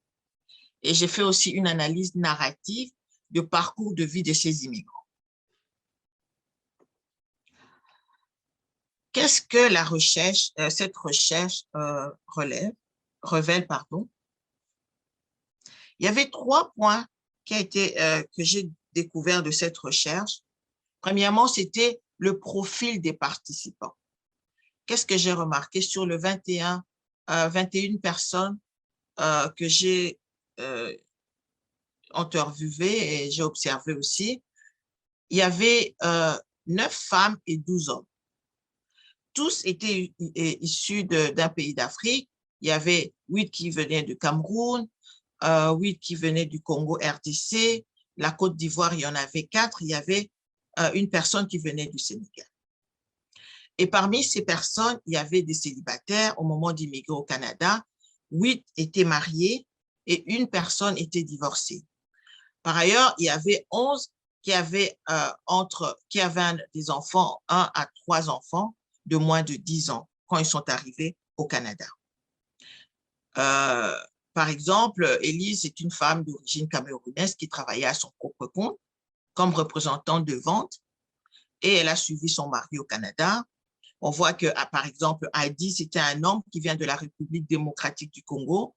Et j'ai fait aussi une analyse narrative de parcours de vie de ces immigrants. Qu'est-ce que cette recherche révèle, pardon? Il y avait 3 points que j'ai découvert de cette recherche. Premièrement, c'était le profil des participants. Qu'est-ce que j'ai remarqué sur le 21 personnes que j'ai interviewées et j'ai observé aussi? Il y avait 9 femmes et 12 hommes. Tous étaient issus d'un pays d'Afrique. Il y avait 8 qui venaient du Cameroun, 8 qui venaient du Congo RDC, la Côte d'Ivoire, il y en avait 4, il y avait une personne qui venait du Sénégal. Et parmi ces personnes, il y avait des célibataires au moment d'immigrer au Canada, 8 étaient mariés et une personne était divorcée. Par ailleurs, il y avait 11 qui avaient des enfants, 1 à 3 enfants de moins de 10 ans quand ils sont arrivés au Canada. Par exemple, Élise est une femme d'origine camerounaise qui travaillait à son propre compte comme représentante de vente et elle a suivi son mari au Canada. On voit que, par exemple, Heidi, c'était un homme qui vient de la République démocratique du Congo.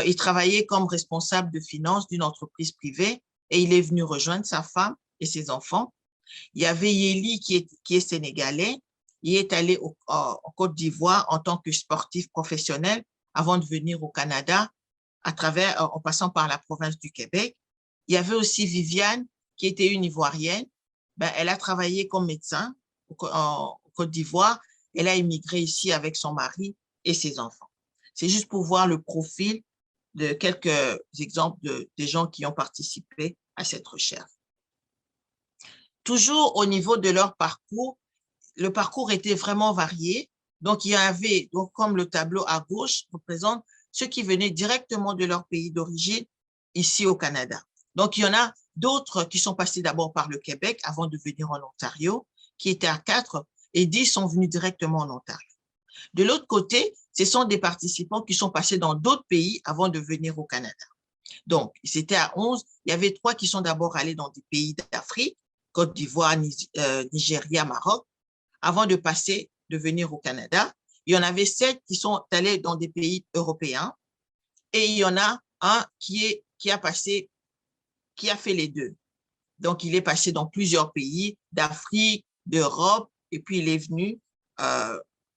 Il travaillait comme responsable de finances d'une entreprise privée et il est venu rejoindre sa femme et ses enfants. Il y avait Yeli qui est sénégalais. Il est allé en Côte d'Ivoire en tant que sportif professionnel avant de venir au Canada en passant par la province du Québec. Il y avait aussi Viviane qui était une Ivoirienne. Ben, elle a travaillé comme médecin en Côte d'Ivoire. Elle a immigré ici avec son mari et ses enfants. C'est juste pour voir le profil de quelques exemples des gens qui ont participé à cette recherche. Toujours au niveau de leur parcours, le parcours était vraiment varié. Donc, il y avait, comme le tableau à gauche représente ceux qui venaient directement de leur pays d'origine ici au Canada. Donc, il y en a d'autres qui sont passés d'abord par le Québec avant de venir en Ontario, qui étaient à 4, et 10 sont venus directement en Ontario. De l'autre côté, ce sont des participants qui sont passés dans d'autres pays avant de venir au Canada. Donc, c'était à 11. Il y avait 3 qui sont d'abord allés dans des pays d'Afrique, Côte d'Ivoire, Nigeria, Maroc, avant de venir au Canada. Il y en avait 7 qui sont allés dans des pays européens et il y en a un qui a fait les deux. Donc, il est passé dans plusieurs pays d'Afrique, d'Europe, et puis il est venu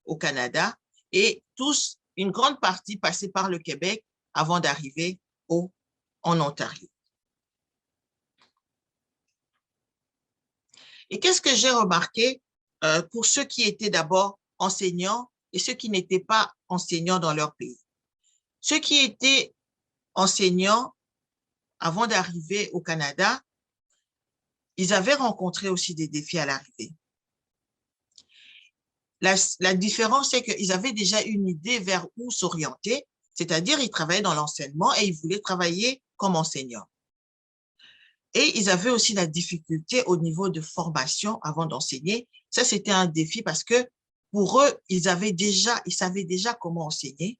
au Canada. Et tous, une grande partie passait par le Québec avant d'arriver en Ontario. Et qu'est-ce que j'ai remarqué pour ceux qui étaient d'abord enseignants et ceux qui n'étaient pas enseignants dans leur pays? Ceux qui étaient enseignants avant d'arriver au Canada, ils avaient rencontré aussi des défis à l'arrivée. La différence, c'est qu'ils avaient déjà une idée vers où s'orienter, c'est-à-dire ils travaillaient dans l'enseignement et ils voulaient travailler comme enseignants. Et ils avaient aussi la difficulté au niveau de formation avant d'enseigner. Ça, c'était un défi parce que pour eux, ils savaient déjà comment enseigner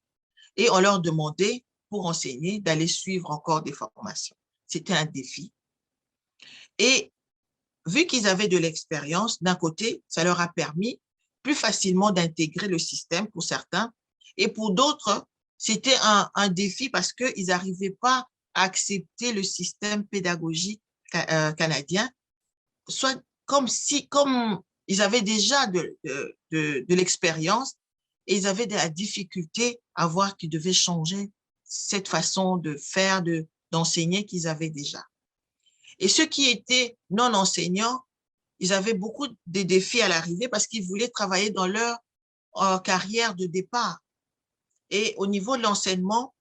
et on leur demandait pour enseigner d'aller suivre encore des formations. C'était un défi. Et vu qu'ils avaient de l'expérience, d'un côté, ça leur a permis plus facilement d'intégrer le système pour certains. Et pour d'autres, c'était un défi parce qu'ils n'arrivaient pas à accepter le système pédagogique canadien, soit comme ils avaient déjà de l'expérience et ils avaient de la difficulté à voir qu'ils devaient changer cette façon de faire, d'enseigner qu'ils avaient déjà. Et ceux qui étaient non enseignants, ils avaient beaucoup de défis à l'arrivée parce qu'ils voulaient travailler dans leur carrière de départ. Et au niveau de l'enseignement,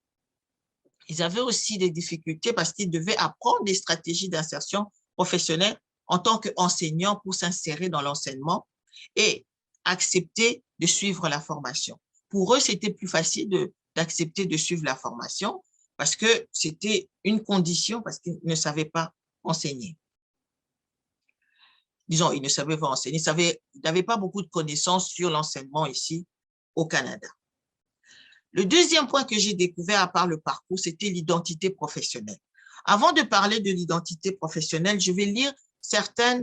ils avaient aussi des difficultés parce qu'ils devaient apprendre des stratégies d'insertion professionnelle en tant qu'enseignants pour s'insérer dans l'enseignement et accepter de suivre la formation. Pour eux, c'était plus facile d'accepter de suivre la formation parce que c'était une condition parce qu'ils ne savaient pas enseigner. Disons, ils ne savaient pas enseigner, ils n'avaient pas beaucoup de connaissances sur l'enseignement ici au Canada. Le deuxième point que j'ai découvert à part le parcours, c'était l'identité professionnelle. Avant de parler de l'identité professionnelle, je vais lire certains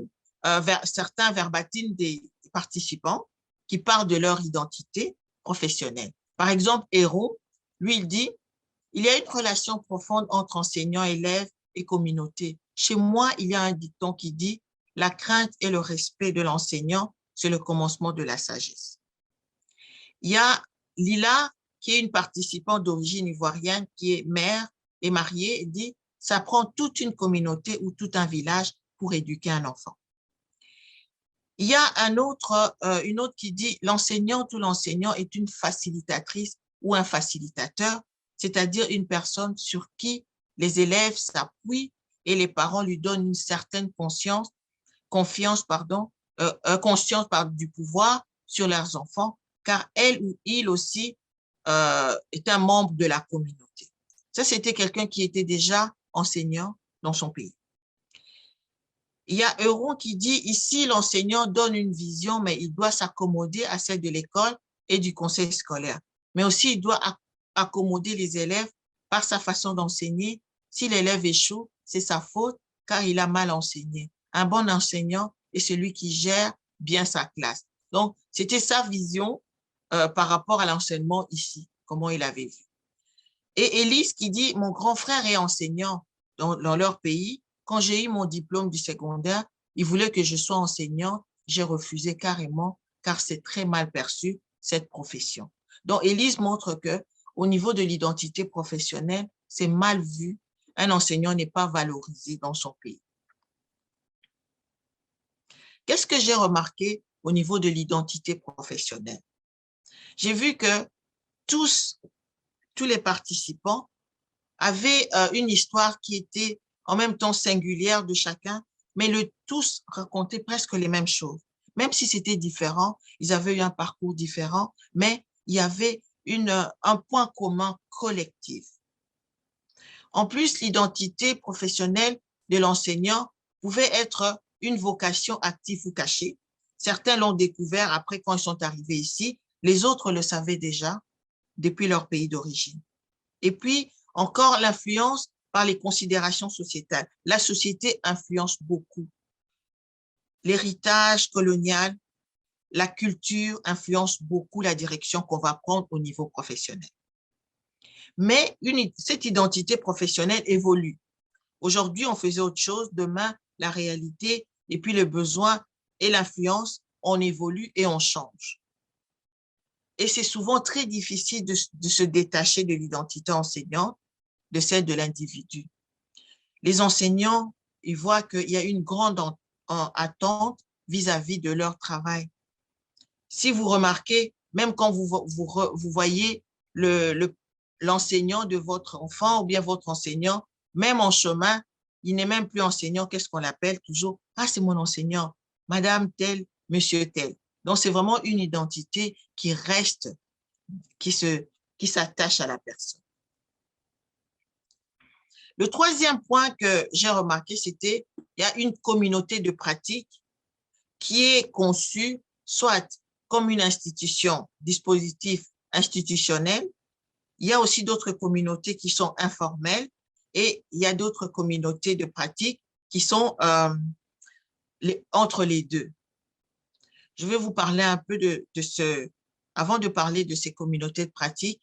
verbatines des participants qui parlent de leur identité professionnelle. Par exemple, Hérault, lui, il dit « Il y a une relation profonde entre enseignants, élèves et communauté. Chez moi, il y a un dicton qui dit « La crainte et le respect de l'enseignant, c'est le commencement de la sagesse. » Il y a Lila, qui est une participante d'origine ivoirienne, qui est mère et mariée, et dit « Ça prend toute une communauté ou tout un village pour éduquer un enfant. » Il y a une autre qui dit « L'enseignante ou l'enseignant est une facilitatrice ou un facilitateur, c'est-à-dire une personne sur qui les élèves s'appuient et les parents lui donnent une certaine conscience du pouvoir sur leurs enfants, car elle ou il aussi est un membre de la communauté. » Ça, c'était quelqu'un qui était déjà enseignant dans son pays. Il y a Euron qui dit, ici, l'enseignant donne une vision, mais il doit s'accommoder à celle de l'école et du conseil scolaire. Mais aussi, il doit accommoder les élèves par sa façon d'enseigner. Si l'élève échoue, c'est sa faute, car il a mal enseigné. Un bon enseignant est celui qui gère bien sa classe. Donc, c'était sa vision par rapport à l'enseignement ici, comment il avait vu. Et Élise qui dit, mon grand frère est enseignant dans leur pays. Quand j'ai eu mon diplôme du secondaire, il voulait que je sois enseignant. J'ai refusé carrément, car c'est très mal perçu, cette profession. Donc, Élise montre que au niveau de l'identité professionnelle, c'est mal vu. Un enseignant n'est pas valorisé dans son pays. Qu'est-ce que j'ai remarqué au niveau de l'identité professionnelle? J'ai vu que tous les participants avaient une histoire qui était en même temps singulière de chacun, mais tous racontaient presque les mêmes choses. Même si c'était différent, ils avaient eu un parcours différent, mais il y avait un point commun collectif. En plus, l'identité professionnelle de l'enseignant pouvait être une vocation active ou cachée. Certains l'ont découvert après quand ils sont arrivés ici, les autres le savaient déjà depuis leur pays d'origine. Et puis, encore l'influence par les considérations sociétales. La société influence beaucoup. L'héritage colonial, la culture influence beaucoup la direction qu'on va prendre au niveau professionnel. Mais cette identité professionnelle évolue. Aujourd'hui, on faisait autre chose. Demain, la réalité et puis le besoin et l'influence, on évolue et on change. Et c'est souvent très difficile de se détacher de l'identité enseignante, de celle de l'individu. Les enseignants, ils voient qu'il y a une grande attente vis-à-vis de leur travail. Si vous remarquez, même quand vous voyez l'enseignant de votre enfant ou bien votre enseignant, même en chemin, il n'est même plus enseignant, qu'est-ce qu'on l'appelle toujours? Ah, c'est mon enseignant, madame telle, monsieur tel. Donc, c'est vraiment une identité qui reste, qui s'attache à la personne. Le troisième point que j'ai remarqué, c'était il y a une communauté de pratique qui est conçue soit comme une institution, dispositif institutionnel. Il y a aussi d'autres communautés qui sont informelles et il y a d'autres communautés de pratique qui sont entre les deux. Je vais vous parler un peu avant de parler de ces communautés de pratique,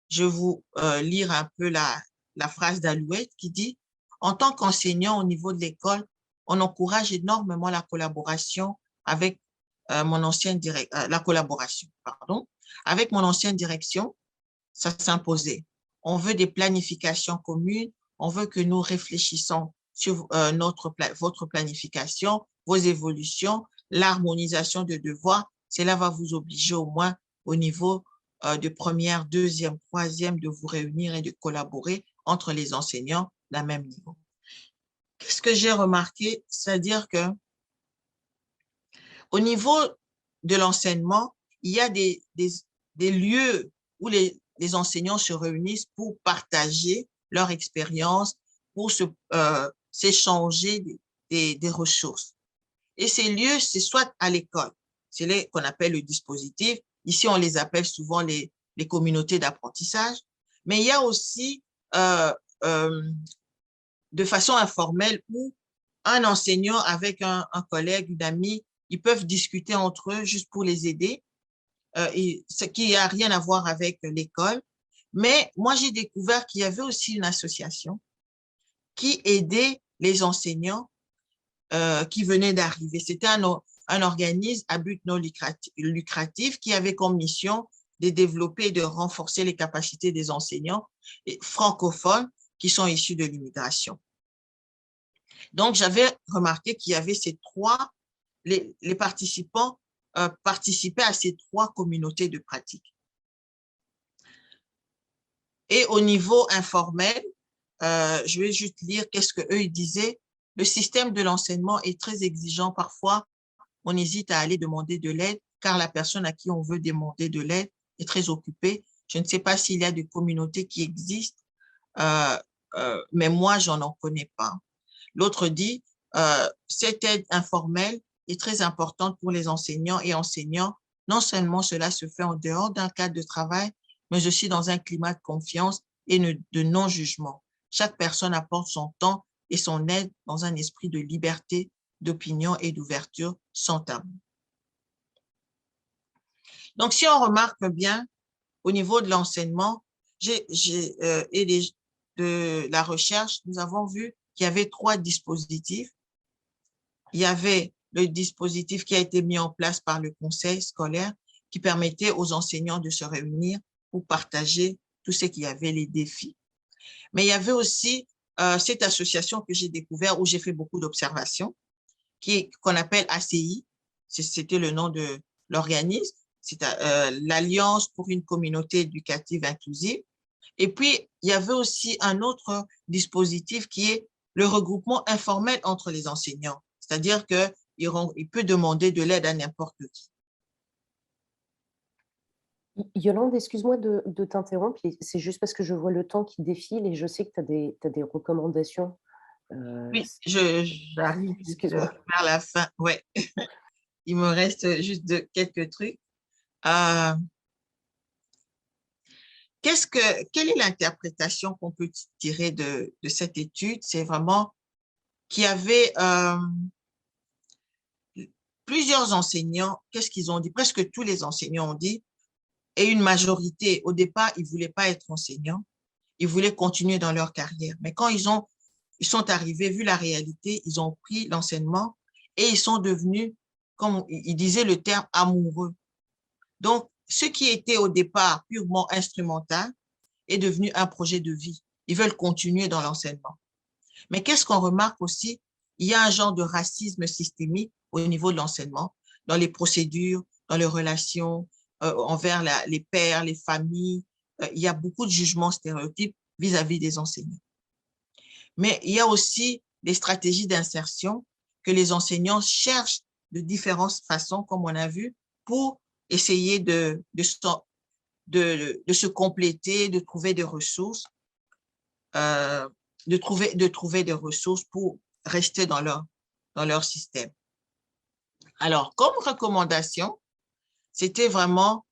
je vais vous lire un peu la phrase d'Alouette qui dit « En tant qu'enseignant au niveau de l'école, on encourage énormément la collaboration avec avec mon ancienne direction, ça s'imposait. On veut des planifications communes, on veut que nous réfléchissions sur votre planification, vos évolutions, l'harmonisation de devoirs. Cela va vous obliger au moins au niveau de première, deuxième, troisième, de vous réunir et de collaborer entre les enseignants d'un même niveau. » Qu'est-ce que j'ai remarqué? C'est-à-dire que au niveau de l'enseignement, il y a des lieux où les enseignants se réunissent pour partager leur expérience, pour s'échanger des ressources. Et ces lieux, c'est soit à l'école, c'est les qu'on appelle le dispositif. Ici, on les appelle souvent les communautés d'apprentissage. Mais il y a aussi de façon informelle où un enseignant avec un collègue, une amie, ils peuvent discuter entre eux juste pour les aider, ce qui n'a rien à voir avec l'école. Mais moi, j'ai découvert qu'il y avait aussi une association qui aidait les enseignants qui venaient d'arriver. C'était un organisme à but non lucratif qui avait comme mission de développer et de renforcer les capacités des enseignants francophones qui sont issus de l'immigration. Donc, j'avais remarqué qu'il y avait les participants participaient à ces 3 communautés de pratique. Et au niveau informel, je vais juste lire qu'est-ce qu'eux ils disaient. Le système de l'enseignement est très exigeant. Parfois, on hésite à aller demander de l'aide car la personne à qui on veut demander de l'aide est très occupée. Je ne sais pas s'il y a des communautés qui existent, mais moi, je n'en connais pas. L'autre dit, cette aide informelle est très importante pour les enseignants et enseignants. Non seulement cela se fait en dehors d'un cadre de travail, mais aussi dans un climat de confiance et de non-jugement. Chaque personne apporte son temps et son aide dans un esprit de liberté, d'opinion et d'ouverture sans tabou. Donc, si on remarque bien, au niveau de l'enseignement et de la recherche, nous avons vu qu'il y avait 3 dispositifs. Il y avait le dispositif qui a été mis en place par le conseil scolaire qui permettait aux enseignants de se réunir pour partager tout ce qu'il y avait, les défis. Mais il y avait aussi cette association que j'ai découvert où j'ai fait beaucoup d'observations, qu'on appelle ACI, c'était le nom de l'organisme, c'est l'Alliance pour une communauté éducative inclusive. Et puis, il y avait aussi un autre dispositif qui est le regroupement informel entre les enseignants, c'est-à-dire qu'il peut demander de l'aide à n'importe qui. Yolande, excuse-moi de t'interrompre, c'est juste parce que je vois le temps qui défile et je sais que tu as des recommandations. Oui, j'arrive vers la fin. Ouais. Il me reste juste quelques trucs. Quelle est l'interprétation qu'on peut tirer de cette étude? C'est vraiment qu'il y avait plusieurs enseignants, qu'est-ce qu'ils ont dit? Presque tous les enseignants ont dit, et une majorité, au départ, ils ne voulaient pas être enseignants, ils voulaient continuer dans leur carrière. Mais quand ils sont arrivés, vu la réalité, ils ont pris l'enseignement et ils sont devenus, comme ils disaient le terme, amoureux. Donc, ce qui était au départ purement instrumental est devenu un projet de vie. Ils veulent continuer dans l'enseignement. Mais qu'est-ce qu'on remarque aussi? Il y a un genre de racisme systémique au niveau de l'enseignement, dans les procédures, dans les relations envers les pairs, les familles. Il y a beaucoup de jugements stéréotypes vis-à-vis des enseignants. Mais il y a aussi des stratégies d'insertion que les enseignants cherchent de différentes façons, comme on a vu, pour essayer de se compléter, de trouver des ressources, de trouver des ressources pour rester dans leur système. Alors, comme recommandation, c'était vraiment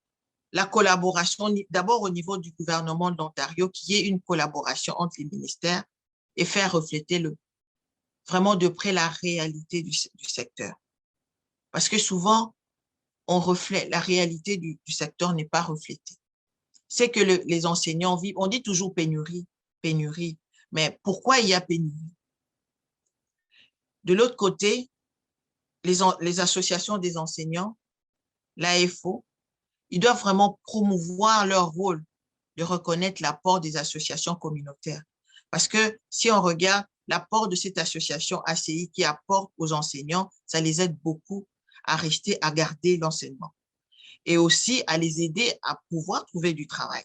la collaboration, d'abord au niveau du gouvernement de l'Ontario, qu'il y ait une collaboration entre les ministères et faire refléter vraiment de près la réalité du secteur. Parce que souvent, la réalité du secteur n'est pas reflétée. C'est que les enseignants vivent, on dit toujours pénurie, mais pourquoi il y a pénurie? De l'autre côté, les associations des enseignants, l'AFO, ils doivent vraiment promouvoir leur rôle de reconnaître l'apport des associations communautaires. Parce que si on regarde l'apport de cette association ACI qui apporte aux enseignants, ça les aide beaucoup à garder l'enseignement et aussi à les aider à pouvoir trouver du travail.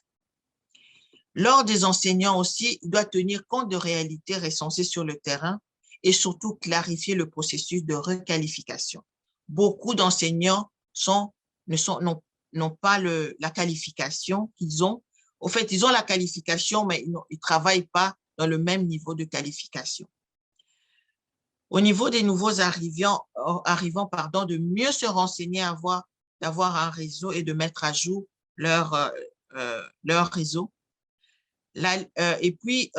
L'ordre des enseignants aussi doit tenir compte de réalités recensées sur le terrain et surtout clarifier le processus de requalification. Beaucoup d'enseignants n'ont pas la qualification qu'ils ont. Au fait, ils ont la qualification, mais ils ne travaillent pas dans le même niveau de qualification. Au niveau des nouveaux arrivants, de mieux se renseigner, d'avoir un réseau et de mettre à jour leur réseau. Et puis,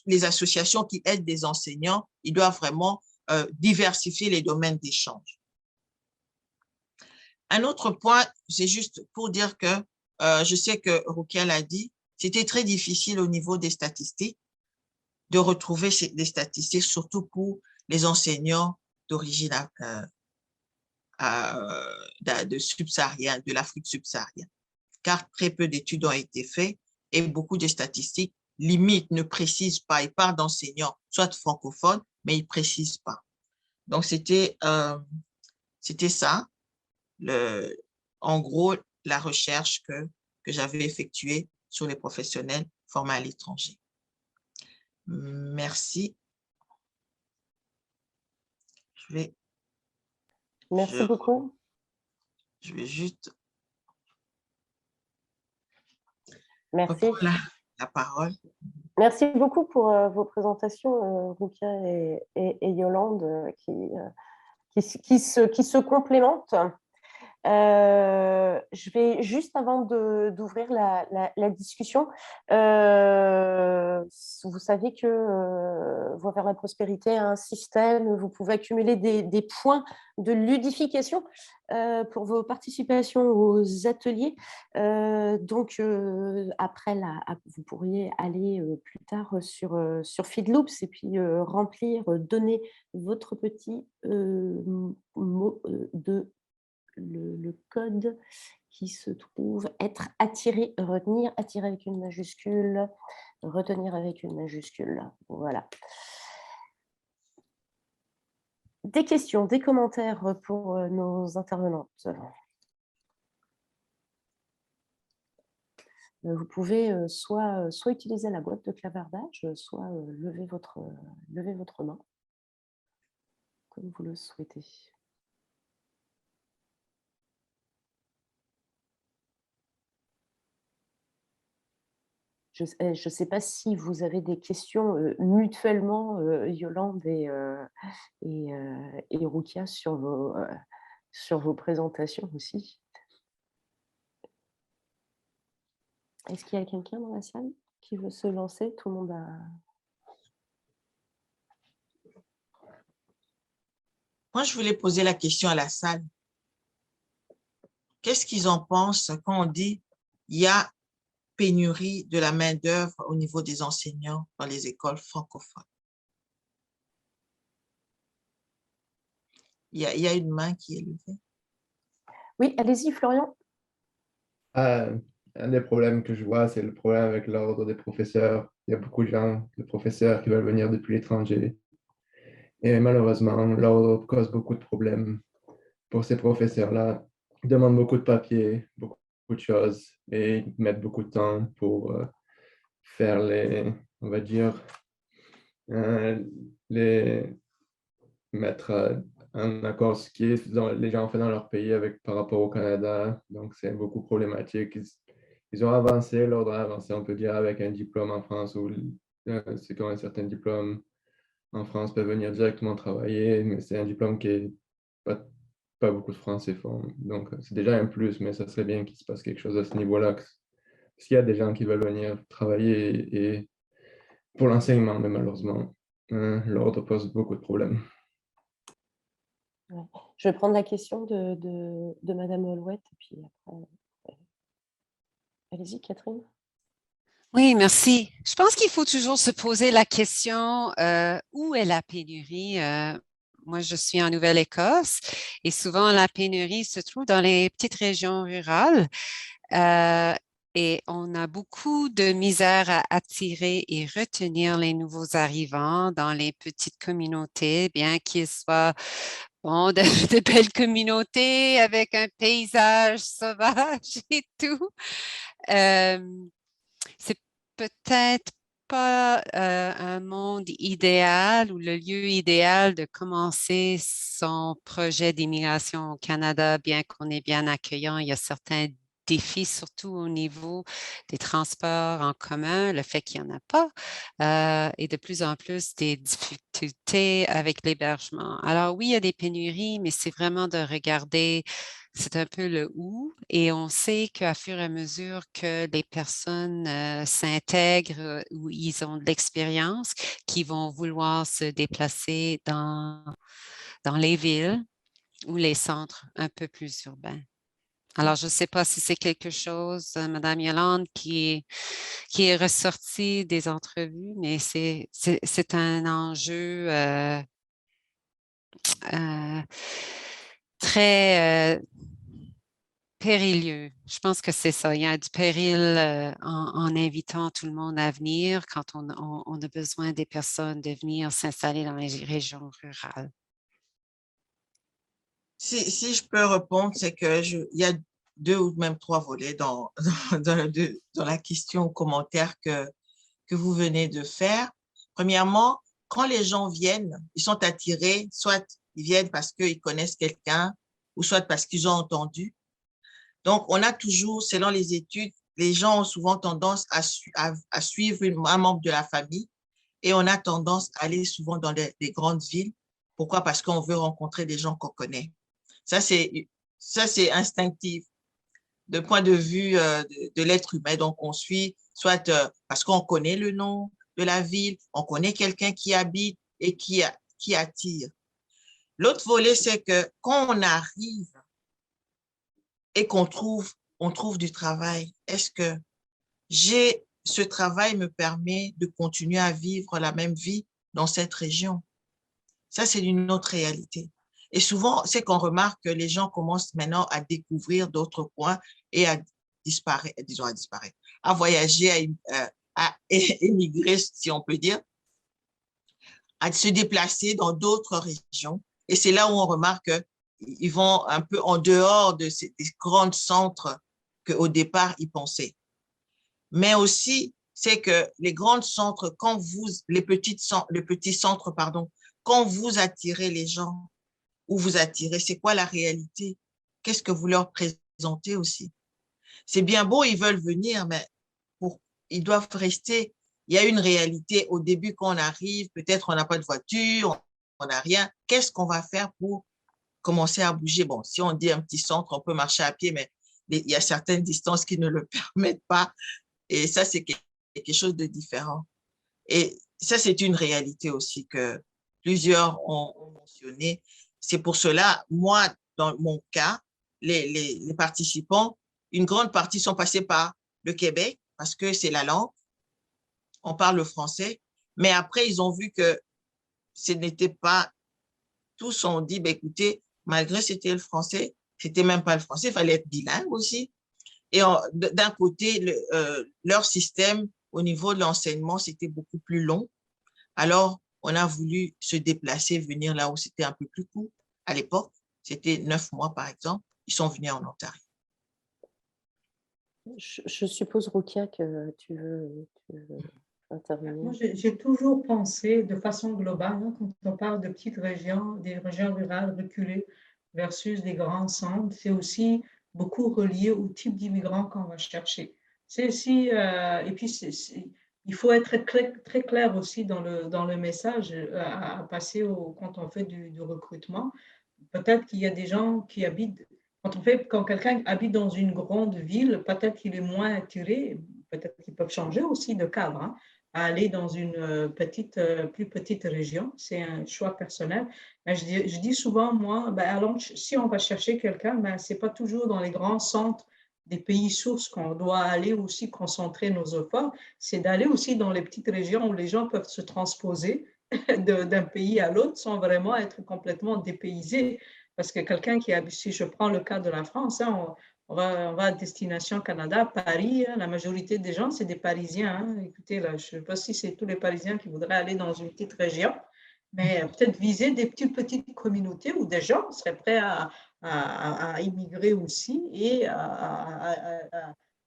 les associations qui aident des enseignants, ils doivent vraiment diversifier les domaines d'échange. Un autre point, c'est juste pour dire que je sais que Rukia l'a dit, c'était très difficile au niveau des statistiques de retrouver des statistiques, surtout pour les enseignants d'origine de l'Afrique subsaharienne, car très peu d'études ont été faites et beaucoup de statistiques limite ne précisent pas. Ils parlent d'enseignants, soit francophones, mais ils ne précisent pas. Donc, c'était ça, en gros, la recherche que j'avais effectuée sur les professionnels formés à l'étranger. Merci. Merci beaucoup. Je vais juste Merci. reprendre la parole. Merci beaucoup pour vos présentations, Rukia et Yolande, qui se complémentent. Je vais juste avant d'ouvrir la discussion, vous savez que Voie vers la prospérité a un système, vous pouvez accumuler des points de ludification pour vos participations aux ateliers. Donc, après, vous pourriez aller plus tard sur Feedloops et puis donner votre petit mot le code qui se trouve être attiré, retenir, attirer avec une majuscule, retenir avec une majuscule. Voilà. Des questions, des commentaires pour nos intervenantes. Vous pouvez soit utiliser la boîte de clavardage, soit lever votre main, comme vous le souhaitez. Je ne sais pas si vous avez des questions mutuellement, Yolande et Rukia, sur vos présentations aussi. Est-ce qu'il y a quelqu'un dans la salle qui veut se lancer? Tout le monde a... Moi, je voulais poser la question à la salle. Qu'est-ce qu'ils en pensent quand on dit qu'il y a pénurie de la main-d'œuvre au niveau des enseignants dans les écoles francophones? Il y a une main qui est levée. Oui, allez-y, Florian. Un des problèmes que je vois, c'est le problème avec l'ordre des professeurs. Il y a beaucoup de professeurs qui veulent venir depuis l'étranger. Et malheureusement, l'ordre cause beaucoup de problèmes pour ces professeurs-là. Ils demandent beaucoup de papiers, beaucoup de choses, et ils mettent beaucoup de temps pour faire on va dire, les mettre un accord ce qui est les gens ont fait dans leur pays par rapport au Canada. Donc, c'est beaucoup problématique. Ils ont avancé, l'ordre a avancé, on peut dire, avec un diplôme en France où ceux qui ont un certain diplôme en France peuvent venir directement travailler, mais c'est un diplôme qui est pas, pas beaucoup de Français font. Donc, c'est déjà un plus, mais ça serait bien qu'il se passe quelque chose à ce niveau-là. Parce qu'il y a des gens qui veulent venir travailler et pour l'enseignement, mais malheureusement, l'ordre pose beaucoup de problèmes. Ouais. Je vais prendre la question de Madame Olouette, et puis après, allez-y, Catherine. Oui, merci. Je pense qu'il faut toujours se poser la question, où est la pénurie? Moi, je suis en Nouvelle-Écosse et souvent la pénurie se trouve dans les petites régions rurales. Et on a beaucoup de misère à attirer et retenir les nouveaux arrivants dans les petites communautés, bien qu'ils soient de belles communautés avec un paysage sauvage et tout. C'est peut-être pas un monde idéal ou le lieu idéal de commencer son projet d'immigration au Canada, bien qu'on est bien accueillant. Il y a certains défis, surtout au niveau des transports en commun, le fait qu'il n'y en a pas, et de plus en plus des difficultés avec l'hébergement. Alors oui, il y a des pénuries, mais c'est vraiment de regarder, c'est un peu le où, et on sait qu'à fur et à mesure que les personnes s'intègrent ou ils ont de l'expérience, qui vont vouloir se déplacer dans les villes ou les centres un peu plus urbains. Alors, je ne sais pas si c'est quelque chose, Madame Yolande, qui est ressorti des entrevues, mais c'est un enjeu très périlleux. Je pense que c'est ça. Il y a du péril en invitant tout le monde à venir quand on a besoin des personnes de venir s'installer dans les régions rurales. Si je peux répondre, c'est que il y a 2 ou même 3 volets dans la question ou commentaire que vous venez de faire. Premièrement, quand les gens viennent, ils sont attirés, soit ils viennent parce qu'ils connaissent quelqu'un, ou soit parce qu'ils ont entendu. Donc, on a toujours, selon les études, les gens ont souvent tendance à suivre un membre de la famille et on a tendance à aller souvent dans les grandes villes. Pourquoi? Parce qu'on veut rencontrer des gens qu'on connaît. Ça, c'est instinctif de point de vue de l'être humain. Donc, on suit soit parce qu'on connaît le nom de la ville, on connaît quelqu'un qui habite et qui attire. L'autre volet, c'est que quand on arrive et on trouve du travail, est-ce que ce travail me permet de continuer à vivre la même vie dans cette région? Ça, c'est une autre réalité. Et souvent, c'est qu'on remarque que les gens commencent maintenant à découvrir d'autres coins et à à voyager, à émigrer, si on peut dire, à se déplacer dans d'autres régions. Et c'est là où on remarque qu'ils vont un peu en dehors des grands centres qu'au départ, ils pensaient. Mais aussi, c'est que les grands centres, les petits centres, pardon, quand vous attirez les gens, où vous attirez, c'est quoi la réalité? Qu'est-ce que vous leur présentez aussi? C'est bien beau, ils veulent venir, mais ils doivent rester. Il y a une réalité. Au début, quand on arrive, peut-être on n'a pas de voiture, on n'a rien. Qu'est-ce qu'on va faire pour commencer à bouger? Bon, si on dit un petit centre, on peut marcher à pied, mais il y a certaines distances qui ne le permettent pas. Et ça, c'est quelque chose de différent. Et ça, c'est une réalité aussi que plusieurs ont mentionné. C'est pour cela, moi, dans mon cas, les participants, une grande partie sont passés par le Québec parce que c'est la langue, on parle le français, mais après, ils ont vu que ce n'était pas, tous ont dit, ben, écoutez, malgré c'était le français, c'était même pas le français, il fallait être bilingue aussi. Et d'un côté, leur système au niveau de l'enseignement, c'était beaucoup plus long. Alors, on a voulu se déplacer, venir là où c'était un peu plus court. À l'époque, c'était 9 mois, par exemple. Ils sont venus en Ontario. Je suppose, Rukia, que tu veux intervenir? Moi, j'ai toujours pensé de façon globale, hein, quand on parle de petites régions, des régions rurales reculées versus des grands centres, c'est aussi beaucoup relié au type d'immigrants qu'on va chercher. C'est aussi, et puis il faut être très clair aussi dans le message à passer quand on fait du recrutement. Peut-être qu'il y a des gens qui habitent, quand quelqu'un habite dans une grande ville, peut-être qu'il est moins attiré, peut-être qu'ils peuvent changer aussi de cadre, hein, à aller dans une plus petite région. C'est un choix personnel. Mais je dis souvent, moi, ben, allons, si on va chercher quelqu'un, ben, ce n'est pas toujours dans les grands centres des pays sources qu'on doit aller aussi concentrer nos efforts. C'est d'aller aussi dans les petites régions où les gens peuvent se transposer d'un pays à l'autre sans vraiment être complètement dépaysés. Parce que quelqu'un qui habite, si je prends le cas de la France, hein, on va à Destination Canada, Paris, hein, la majorité des gens, c'est des Parisiens. Hein. Écoutez, là, je ne sais pas si c'est tous les Parisiens qui voudraient aller dans une petite région, mais peut-être viser des petites communautés où des gens seraient prêts à immigrer aussi et à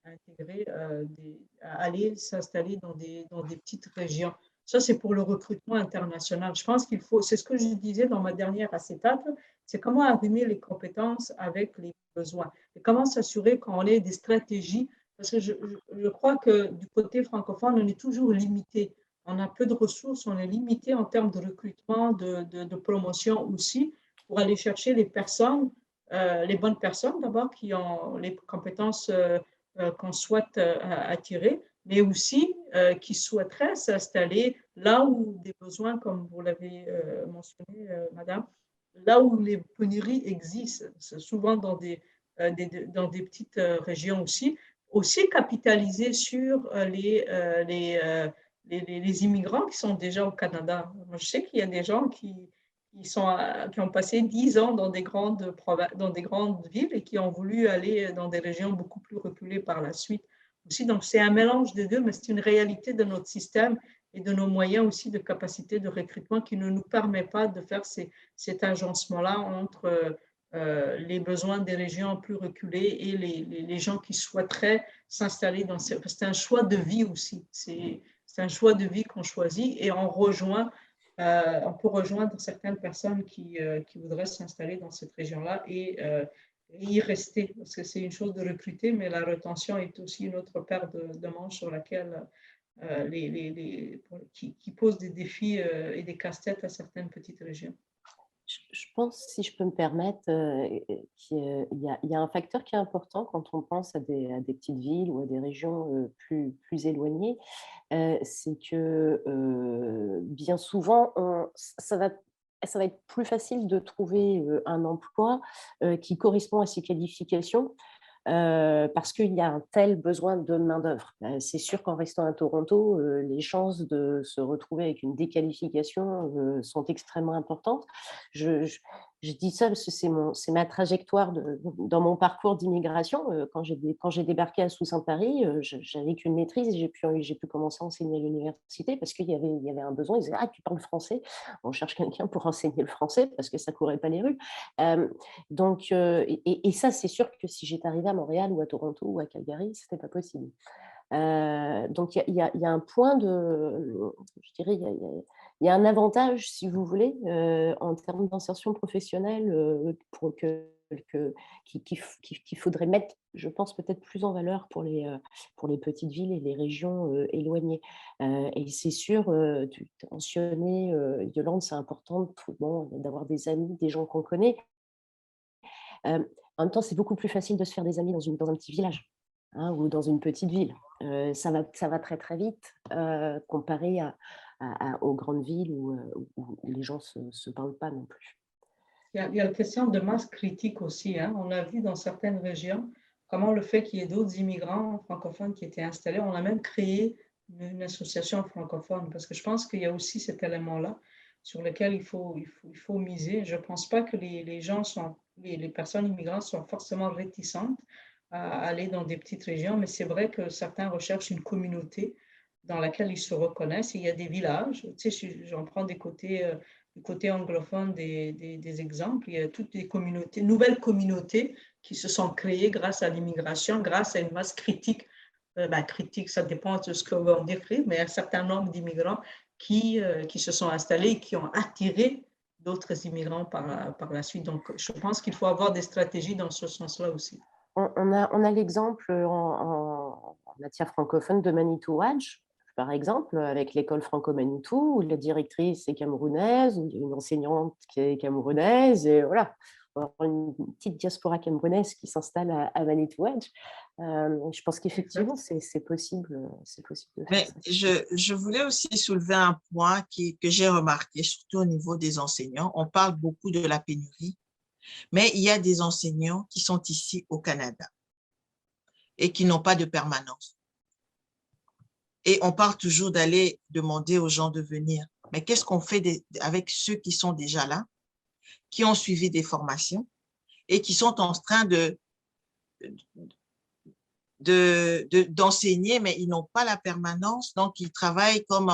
intégrer, à aller s'installer dans des petites régions. Ça, c'est pour le recrutement international. Je pense qu'il faut, c'est ce que je disais dans ma dernière acétate, c'est comment arrimer les compétences avec les besoins et comment s'assurer qu'on ait des stratégies, parce que je crois que du côté francophone, on est toujours limité. On a peu de ressources, on est limité en termes de recrutement, de promotion aussi, pour aller chercher les personnes, les bonnes personnes d'abord, qui ont les compétences qu'on souhaite attirer, mais aussi qui souhaiteraient s'installer là où des besoins, comme vous l'avez mentionné, madame, là où les pénuries existent, souvent dans dans des petites régions aussi. Aussi capitaliser sur les immigrants qui sont déjà au Canada. Moi, je sais qu'il y a des gens qui ont passé 10 ans dans dans des grandes villes et qui ont voulu aller dans des régions beaucoup plus reculées par la suite aussi. Donc, c'est un mélange des deux, mais c'est une réalité de notre système et de nos moyens aussi de capacité de recrutement qui ne nous permet pas de faire cet agencement-là entre les besoins des régions plus reculées et les gens qui souhaiteraient s'installer dans ces... C'est un choix de vie aussi. C'est un choix de vie qu'on choisit et on peut rejoindre certaines personnes qui voudraient s'installer dans cette région-là et y rester. Parce que c'est une chose de recruter, mais la rétention est aussi une autre paire de manches sur laquelle qui pose des défis et des casse-têtes à certaines petites régions. Je pense, si je peux me permettre, qu'il y a un facteur qui est important quand on pense à des petites villes ou à des régions plus éloignées, c'est que bien souvent, ça va être plus facile de trouver un emploi qui correspond à ses qualifications. Parce qu'il y a un tel besoin de main-d'œuvre. C'est sûr qu'en restant à Toronto, les chances de se retrouver avec une déqualification sont extrêmement importantes. Je dis ça parce que c'est ma trajectoire dans mon parcours d'immigration. Quand j'ai débarqué à Sault-Saint-Paris, j'avais qu'une maîtrise et j'ai pu commencer à enseigner à l'université parce qu'il y avait un besoin. Ils disaient « Ah, tu parles français ?» On cherche quelqu'un pour enseigner le français parce que ça ne courait pas les rues. Et ça, c'est sûr que si j'étais arrivée à Montréal ou à Toronto ou à Calgary, ce n'était pas possible. Donc, il y a un point je dirais, il y a un avantage, si vous voulez, en termes d'insertion professionnelle qu'il faudrait mettre, je pense, peut-être plus en valeur pour les petites villes et les régions éloignées. Et c'est sûr, tu as mentionné, Yolande, c'est important d'avoir des amis, des gens qu'on connaît. En même temps, c'est beaucoup plus facile de se faire des amis dans un petit village, hein, ou dans une petite ville. Ça va très, très vite comparé aux grandes villes où les gens ne se parlent pas non plus. Il y a la question de masse critique aussi. Hein. On a vu dans certaines régions comment le fait qu'il y ait d'autres immigrants francophones qui étaient installés, on a même créé une association francophone, parce que je pense qu'il y a aussi cet élément-là sur lequel il faut miser. Je ne pense pas que les personnes immigrantes sont forcément réticentes à aller dans des petites régions, mais c'est vrai que certains recherchent une communauté dans laquelle ils se reconnaissent. Et il y a des villages, tu sais, j'en prends du côté anglophone des exemples. Il y a toutes des nouvelles communautés qui se sont créées grâce à l'immigration, grâce à une masse critique critiques, ça dépend de ce qu'on veut en décrire, mais un certain nombre d'immigrants qui se sont installés et qui ont attiré d'autres immigrants par la suite. Donc, je pense qu'il faut avoir des stratégies dans ce sens-là aussi. On a l'exemple en matière francophone de Manitou Wadj, par exemple, avec l'école franco-Manitou, où la directrice est camerounaise, où il y a une enseignante qui est camerounaise, et voilà, on va avoir une petite diaspora camerounaise qui s'installe à Manitou Wadj. Je pense qu'effectivement, c'est possible de faire Mais ça. je voulais aussi soulever un point que j'ai remarqué, surtout au niveau des enseignants. On parle beaucoup de la pénurie, mais il y a des enseignants qui sont ici au Canada et qui n'ont pas de permanence. Et on parle toujours d'aller demander aux gens de venir. Mais qu'est-ce qu'on fait avec ceux qui sont déjà là, qui ont suivi des formations et qui sont en train d'enseigner, mais ils n'ont pas la permanence, donc ils travaillent comme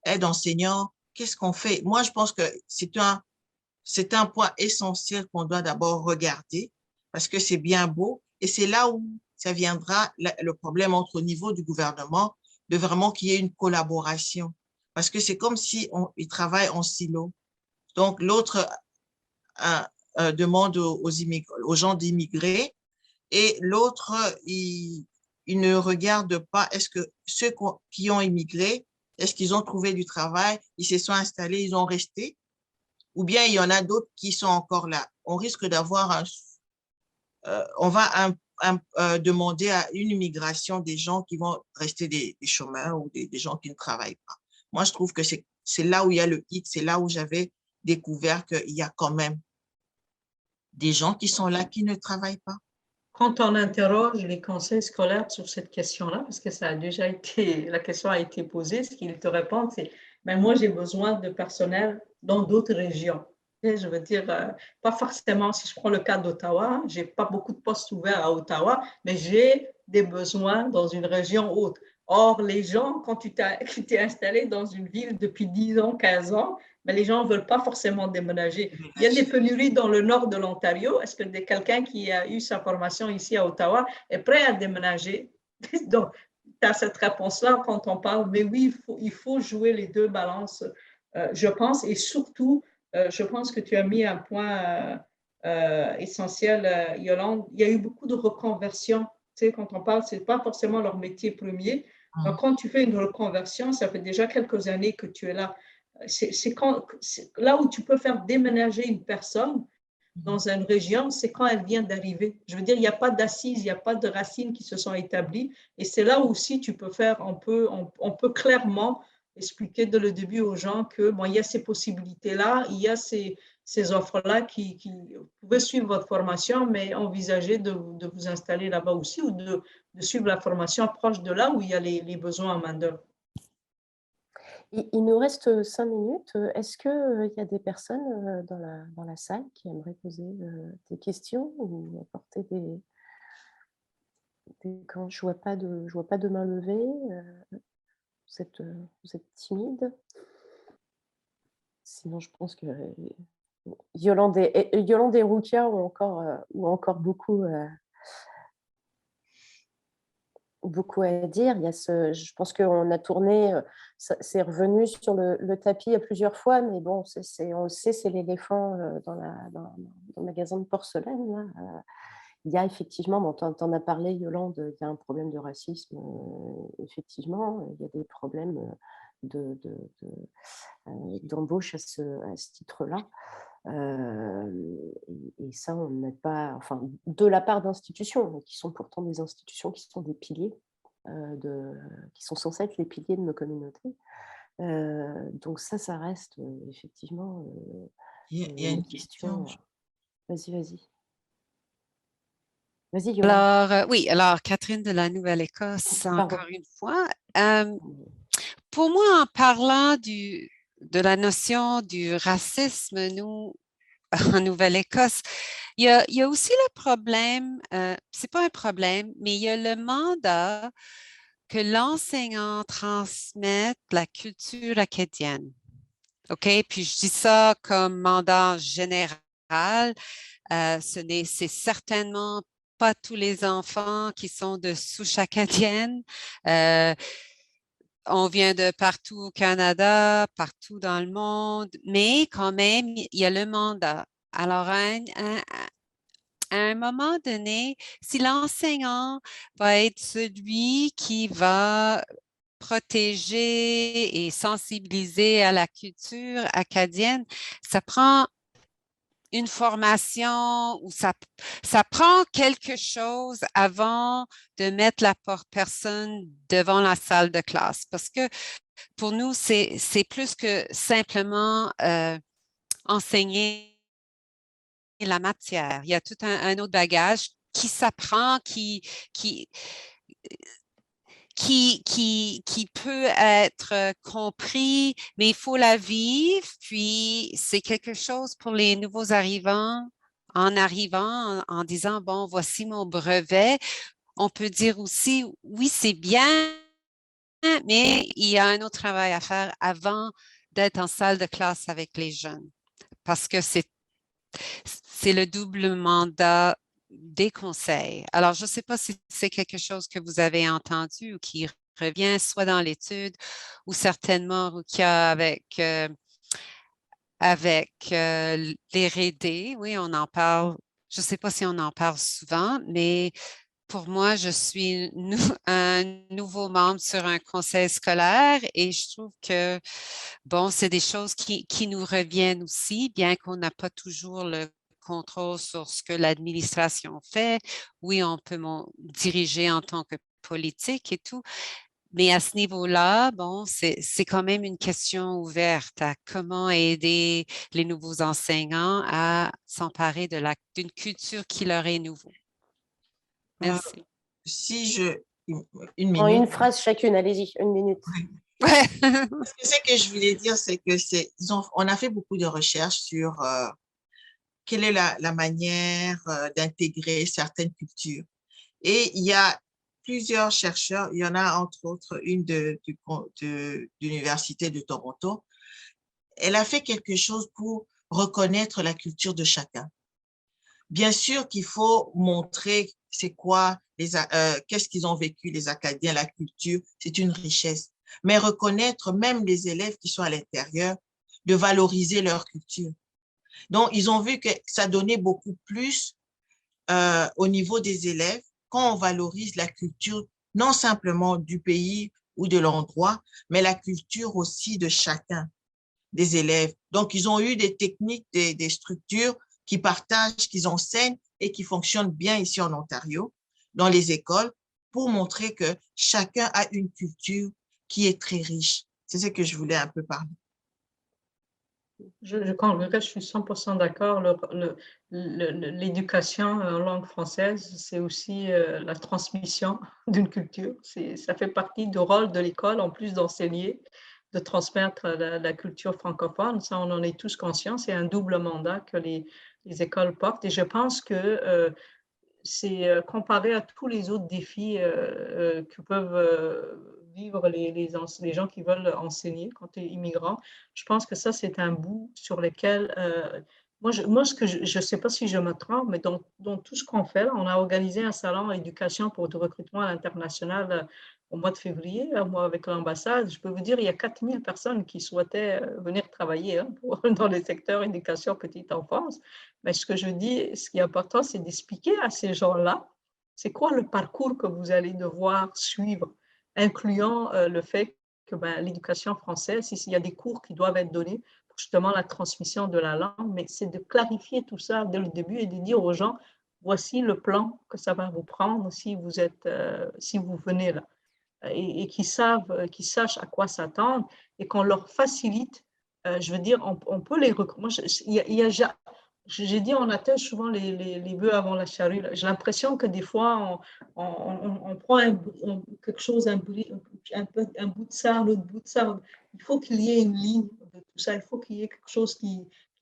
aide-enseignant. Qu'est-ce qu'on fait? Moi, je pense que c'est un point essentiel qu'on doit d'abord regarder parce que c'est bien beau et c'est là où ça viendra le problème au niveau du gouvernement, de vraiment qu'il y ait une collaboration. Parce que c'est comme si ils travaillent en silo. Donc, l'autre demande aux gens d'immigrer et l'autre, il ne regarde pas est-ce que ceux qui ont immigré, est-ce qu'ils ont trouvé du travail, ils se sont installés, ils ont resté, ou bien il y en a d'autres qui sont encore là. On risque d'avoir on va demander à une immigration des gens qui vont rester des chômeurs ou des gens qui ne travaillent pas. Moi, je trouve que c'est là où il y a le hic, c'est là où j'avais découvert qu'il y a quand même des gens qui sont là qui ne travaillent pas. Quand on interroge les conseils scolaires sur cette question-là, parce que la question a été posée, ce qu'ils te répondent, c'est ben moi, j'ai besoin de personnel dans d'autres régions. Et je veux dire, pas forcément, si je prends le cas d'Ottawa, je n'ai pas beaucoup de postes ouverts à Ottawa, mais j'ai des besoins dans une région autre. Or, les gens, quand tu t'es installé dans une ville depuis 10 ans, 15 ans, mais les gens ne veulent pas forcément déménager. Il y a des pénuries dans le nord de l'Ontario. Est-ce que quelqu'un qui a eu sa formation ici à Ottawa est prêt à déménager? Donc, tu as cette réponse-là quand on parle, mais oui, il faut jouer les deux balances, je pense, et surtout, je pense que tu as mis un point essentiel, Yolande. Il y a eu beaucoup de reconversions. Tu sais, quand on parle, ce n'est pas forcément leur métier premier. Donc, quand tu fais une reconversion, ça fait déjà quelques années que tu es là. C'est là où tu peux faire déménager une personne dans une région, c'est quand elle vient d'arriver. Je veux dire, il n'y a pas d'assises, il n'y a pas de racines qui se sont établies. Et c'est là aussi tu peux faire, on peut clairement expliquer dès le début aux gens que bon, il y a ces possibilités-là, il y a ces offres-là qui vous pouvez suivre votre formation, mais envisagez de vous installer là-bas aussi ou de suivre la formation proche de là où il y a les besoins en main-d'œuvre. Il nous reste 5 minutes. Est-ce qu'il y a des personnes dans la salle qui aimeraient poser des questions ou apporter quand je ne vois pas de main levée? Vous êtes timide? Sinon, je pense que Yolande et Rukia ont encore beaucoup à dire. Je pense qu'on a tourné, c'est revenu sur le tapis à plusieurs fois, mais bon, on le sait, c'est l'éléphant dans le magasin de porcelaine. Là. Il y a effectivement, tu en as parlé, Yolande, il y a un problème de racisme, effectivement, il y a des problèmes d'embauche à ce titre-là. Et ça, on n'a pas, enfin, de la part d'institutions, qui sont pourtant des institutions qui sont des piliers, qui sont censés être les piliers de nos communautés. Donc ça reste effectivement il y a une question. Vas-y, Alors, oui, alors Catherine de la Nouvelle-Écosse, encore une fois. Pour moi, en parlant de la notion du racisme, nous, en Nouvelle-Écosse, il y a aussi le problème, c'est pas un problème, mais il y a le mandat que l'enseignant transmette la culture acadienne. OK? Puis je dis ça comme mandat général. C'est certainement pas tous les enfants qui sont de souche acadienne. On vient de partout au Canada, partout dans le monde, mais quand même, il y a le mandat. Alors, à un moment donné, si l'enseignant va être celui qui va protéger et sensibiliser à la culture acadienne, ça prend une formation ou ça prend quelque chose avant de mettre la personne devant la salle de classe. Parce que pour nous, c'est plus que simplement enseigner la matière. Il y a tout un autre bagage qui s'apprend, qui peut être compris, mais il faut la vivre. Puis, c'est quelque chose pour les nouveaux arrivants. En arrivant, en disant, bon, voici mon brevet, on peut dire aussi, oui, c'est bien, mais il y a un autre travail à faire avant d'être en salle de classe avec les jeunes. Parce que c'est le double mandat des conseils. Alors, je ne sais pas si c'est quelque chose que vous avez entendu ou qui revient soit dans l'étude ou certainement Rukia avec les RD. Oui, on en parle. Je ne sais pas si on en parle souvent, mais pour moi, je suis un nouveau membre sur un conseil scolaire et je trouve que, bon, c'est des choses qui nous reviennent aussi, bien qu'on n'a pas toujours le contrôle sur ce que l'administration fait. Oui, on peut diriger en tant que politique et tout, mais à ce niveau-là, bon, c'est quand même une question ouverte à comment aider les nouveaux enseignants à s'emparer d'une culture qui leur est nouveau. Merci. Si je... Une En minute. une phrase chacune, allez-y, 1 minute. Ce que je voulais dire, c'est que on a fait beaucoup de recherches sur quelle est la manière d'intégrer certaines cultures. Et il y a plusieurs chercheurs, il y en a entre autres une de l'Université de Toronto. Elle a fait quelque chose pour reconnaître la culture de chacun. Bien sûr qu'il faut montrer c'est quoi, qu'est-ce qu'ils ont vécu, les Acadiens, la culture, c'est une richesse. Mais reconnaître même les élèves qui sont à l'intérieur, de valoriser leur culture. Donc, ils ont vu que ça donnait beaucoup plus au niveau des élèves quand on valorise la culture, non simplement du pays ou de l'endroit, mais la culture aussi de chacun des élèves. Donc, ils ont eu des techniques, des structures qui partagent, qui enseignent et qui fonctionnent bien ici en Ontario, dans les écoles, pour montrer que chacun a une culture qui est très riche. C'est ce que je voulais un peu parler. Je suis 100% d'accord. L'éducation en langue française, c'est aussi la transmission d'une culture. Ça fait partie du rôle de l'école, en plus d'enseigner, de transmettre la culture francophone. Ça, on en est tous conscients. C'est un double mandat que les écoles portent. Et je pense que c'est comparé à tous les autres défis que peuvent vivre les gens qui veulent enseigner quand tu es immigrant. Je pense que ça, c'est un bout sur lequel, ce que je ne sais pas si je me trompe, mais dans tout ce qu'on fait, là, on a organisé un salon éducation pour du recrutement à l'international au mois de février, moi, avec l'ambassade. Je peux vous dire, il y a 4000 personnes qui souhaitaient venir travailler dans les secteurs éducation petite enfance. Mais ce que je dis, ce qui est important, c'est d'expliquer à ces gens-là, c'est quoi le parcours que vous allez devoir suivre, incluant le fait que l'éducation française, s'il y a des cours qui doivent être donnés pour justement la transmission de la langue, mais c'est de clarifier tout ça dès le début et de dire aux gens, voici le plan que ça va vous prendre si vous venez là. Et qui sachent à quoi s'attendre et qu'on leur facilite. Je veux dire, on peut les recruter. J'ai dit, on attache souvent les bœufs avant la charrue. J'ai l'impression que des fois, on prend quelque chose, un bout de ça, un autre bout de ça. Il faut qu'il y ait une ligne de tout ça. Il faut qu'il y ait quelque chose qui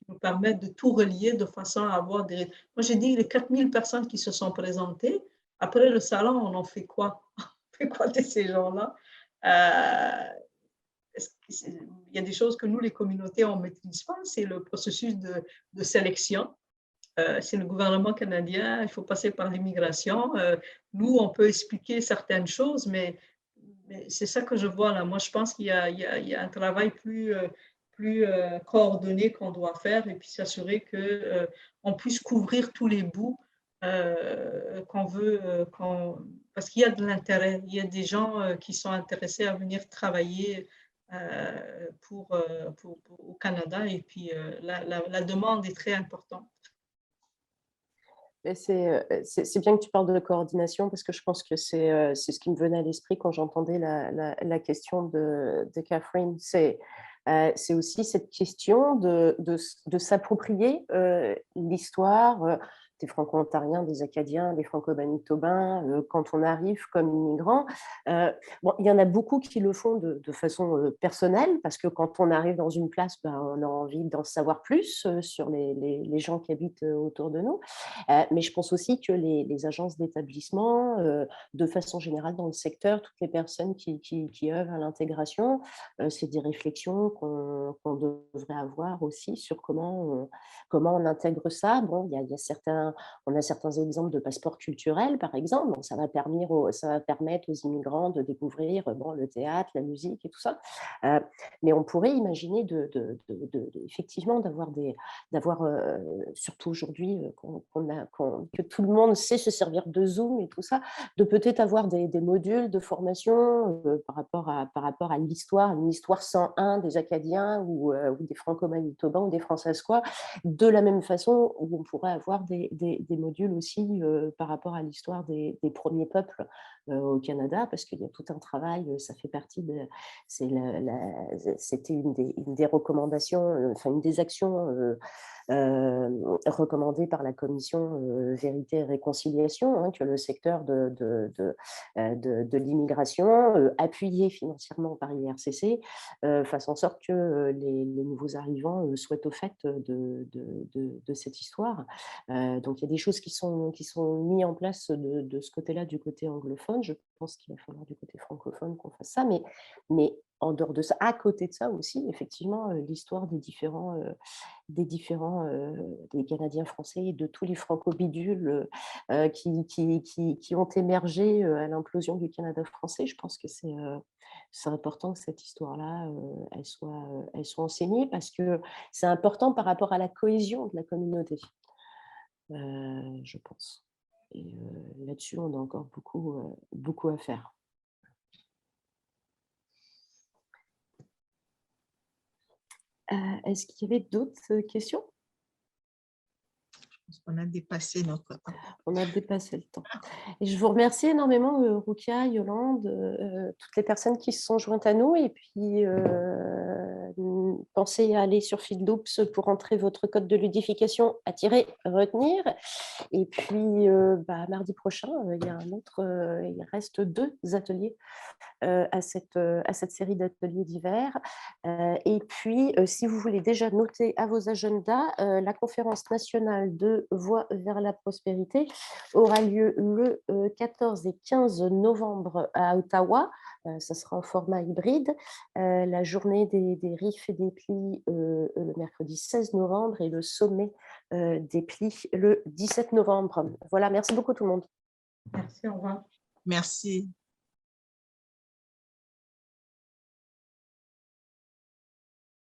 nous permette de tout relier de façon à avoir des... Moi, j'ai dit, les 4000 personnes qui se sont présentées, après le salon, on en fait quoi? On fait quoi de ces gens-là? Il y a des choses que nous, les communautés, on ne maîtrise pas. C'est le processus de sélection. c'est le gouvernement canadien, il faut passer par l'immigration. Nous, on peut expliquer certaines choses, mais c'est ça que je vois là. Moi, je pense qu'il y a un travail plus coordonné qu'on doit faire et puis s'assurer qu'on puisse couvrir tous les bouts qu'on veut, parce qu'il y a de l'intérêt. Il y a des gens qui sont intéressés à venir travailler au Canada et puis la demande est très importante. C'est bien que tu parles de coordination parce que je pense que c'est ce qui me venait à l'esprit quand j'entendais la question de Catherine. C'est aussi cette question de s'approprier l'histoire des Franco-Ontariens, des Acadiens, des Franco-Manitobains, quand on arrive comme immigrant. Bon, il y en a beaucoup qui le font de façon personnelle, parce que quand on arrive dans une place, ben, on a envie d'en savoir plus sur les gens qui habitent autour de nous. Mais je pense aussi que les agences d'établissement, de façon générale dans le secteur, toutes les personnes qui œuvrent à l'intégration, c'est des réflexions qu'on devrait avoir aussi sur comment on intègre ça. Bon, on a certains exemples de passeports culturels, par exemple. Bon, ça va permettre aux immigrants de découvrir le théâtre, la musique et tout ça. Mais on pourrait imaginer effectivement d'avoir surtout aujourd'hui, que tout le monde sait se servir de Zoom et tout ça, de peut-être avoir des modules de formation par rapport à l'histoire, une histoire 101 des Acadiens ou des Franco-Manitobains ou des Françaisquois, de la même façon où on pourrait avoir des modules aussi par rapport à l'histoire des premiers peuples au Canada, parce qu'il y a tout un travail, ça fait partie de... C'était une des recommandations, enfin une des actions recommandé par la commission Vérité et Réconciliation, hein, que le secteur de l'immigration, appuyé financièrement par l'IRCC, fasse en sorte que les nouveaux arrivants soient au fait de cette histoire. Donc il y a des choses qui sont mises en place de ce côté-là, du côté anglophone. Je pense qu'il va falloir du côté francophone qu'on fasse ça, mais en dehors de ça, à côté de ça aussi, effectivement, l'histoire des différents des Canadiens français et de tous les franco-bidules qui ont émergé à l'implosion du Canada français. Je pense que c'est important que cette histoire-là, elle soit enseignée, parce que c'est important par rapport à la cohésion de la communauté, je pense. Et là-dessus, on a encore beaucoup à faire. Est-ce qu'il y avait d'autres questions? Je pense qu'on a dépassé notre temps. On a dépassé le temps. Et je vous remercie énormément, Rukia, Yolande, toutes les personnes qui se sont jointes à nous. Et puis, pensez à aller sur Feedloops pour entrer votre code de ludification à retenir. Et puis, mardi prochain, il reste 2 ateliers à cette série d'ateliers d'hiver. Et puis, si vous voulez déjà noter à vos agendas, la conférence nationale de Voix vers la prospérité aura lieu le 14 et 15 novembre à Ottawa. Ça sera en format hybride. La journée des RIF et des plis le mercredi 16 novembre et le sommet des plis le 17 novembre. Voilà, merci beaucoup tout le monde. Merci, au revoir. Merci.